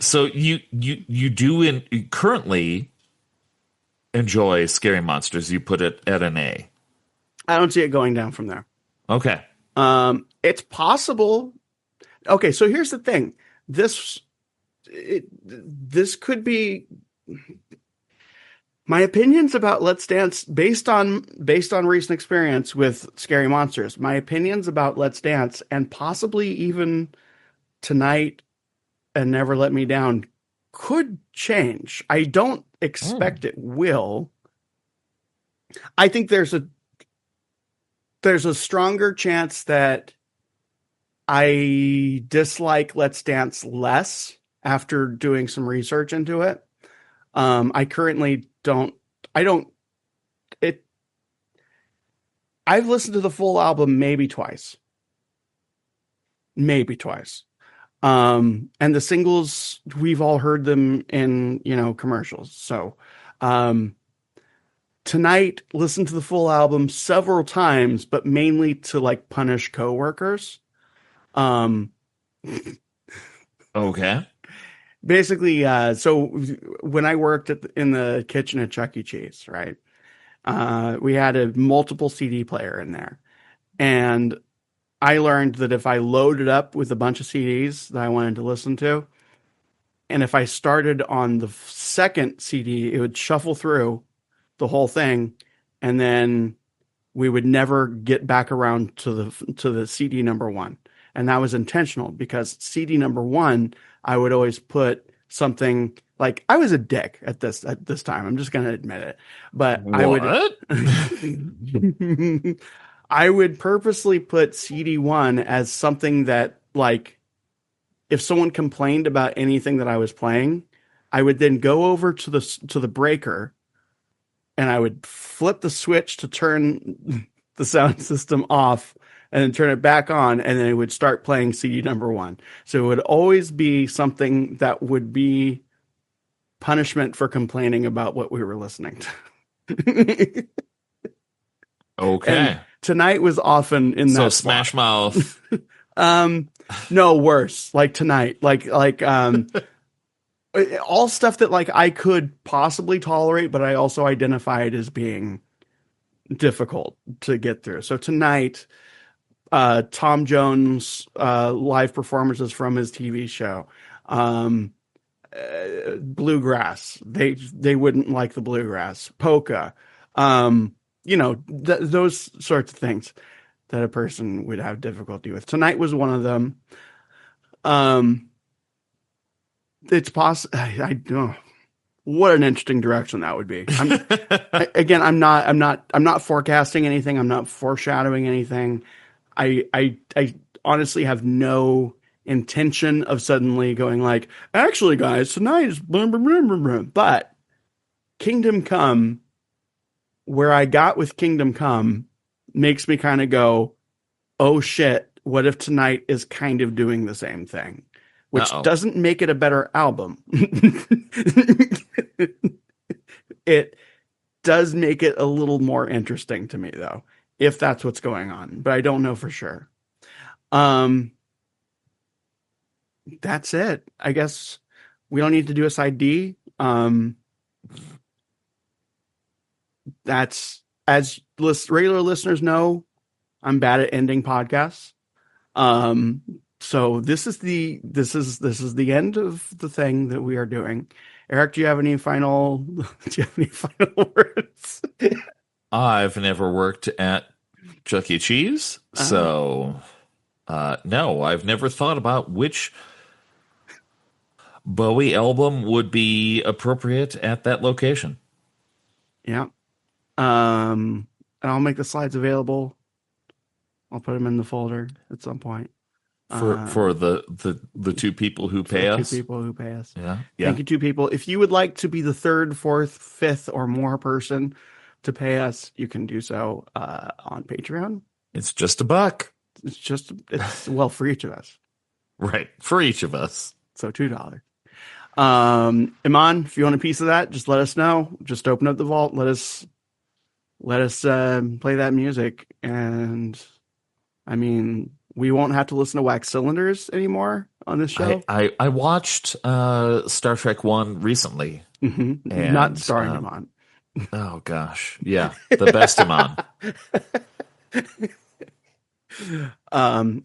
So you do currently enjoy Scary Monsters. You put it at an A. I don't see it going down from there. Okay. It's possible. Okay, so here's the thing. This could be my opinions about Let's Dance based on recent experience with Scary Monsters. My opinions about Let's Dance and possibly even Tonight and Never Let Me Down could change. I don't expect it will. I think there's a stronger chance that I dislike Let's Dance less after doing some research into it. I currently don't. I don't. It. I've listened to the full album maybe twice. Maybe twice. And the singles, we've all heard them in, commercials. So, tonight, listen to the full album several times, but mainly to like punish coworkers. Okay. Basically, so when I worked in the kitchen at Chuck E. Cheese, right? We had a multiple CD player in there. And I learned that if I loaded up with a bunch of CDs that I wanted to listen to, and if I started on the second CD, it would shuffle through the whole thing, and then we would never get back around to the CD number one. And that was intentional because CD number one, I would always put something like, I was a dick at this time. I'm just going to admit it. But I would purposely put CD1 as something that, like, if someone complained about anything that I was playing, I would then go over to the breaker and I would flip the switch to turn the sound system off and then turn it back on, and then it would start playing CD number one. So it would always be something that would be punishment for complaining about what we were listening to. Okay. And tonight was often in that So Smash Mouth. No, worse. Like Tonight. Like all stuff that like I could possibly tolerate, but I also identified as being difficult to get through. So Tonight, Tom Jones live performances from his TV show. Bluegrass. They wouldn't like the bluegrass. Polka. Those sorts of things that a person would have difficulty with. Tonight was one of them. It's possible. I don't. What an interesting direction that would be. I'm not forecasting anything. I'm not foreshadowing anything. I honestly have no intention of suddenly going like, actually, guys, tonight is blah, blah, blah, blah, blah. But Kingdom Come, where I got with Kingdom Come, makes me kind of go, oh shit, what if Tonight is kind of doing the same thing? Which doesn't make it a better album. It does make it a little more interesting to me, though, if that's what's going on. But I don't know for sure. That's it. I guess we don't need to do a side D. That's, as regular listeners know, I'm bad at ending podcasts. So this is the end of the thing that we are doing. Eric, do you have any final words? I've never worked at Chuck E. Cheese, so no, I've never thought about which Bowie album would be appropriate at that location. Yeah. And I'll make the slides available. I'll put them in the folder at some point. For the two people who pay us. 2 people who pay us. Yeah. Thank you, 2 people. If you would like to be the 3rd, 4th, 5th, or more person to pay us, you can do so on Patreon. It's just $1. It's well, for each of us. Right. For each of us. So $2. Iman, if you want a piece of that, just let us know. Just open up the vault. Let us play that music. And I mean, we won't have to listen to Wax Cylinders anymore on this show. I watched Star Trek 1 recently. Mm-hmm. And, not starring Iman. Oh, gosh. Yeah. The best Iman.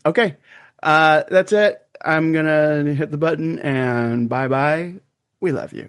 Okay. That's it. I'm going to hit the button and bye-bye. We love you.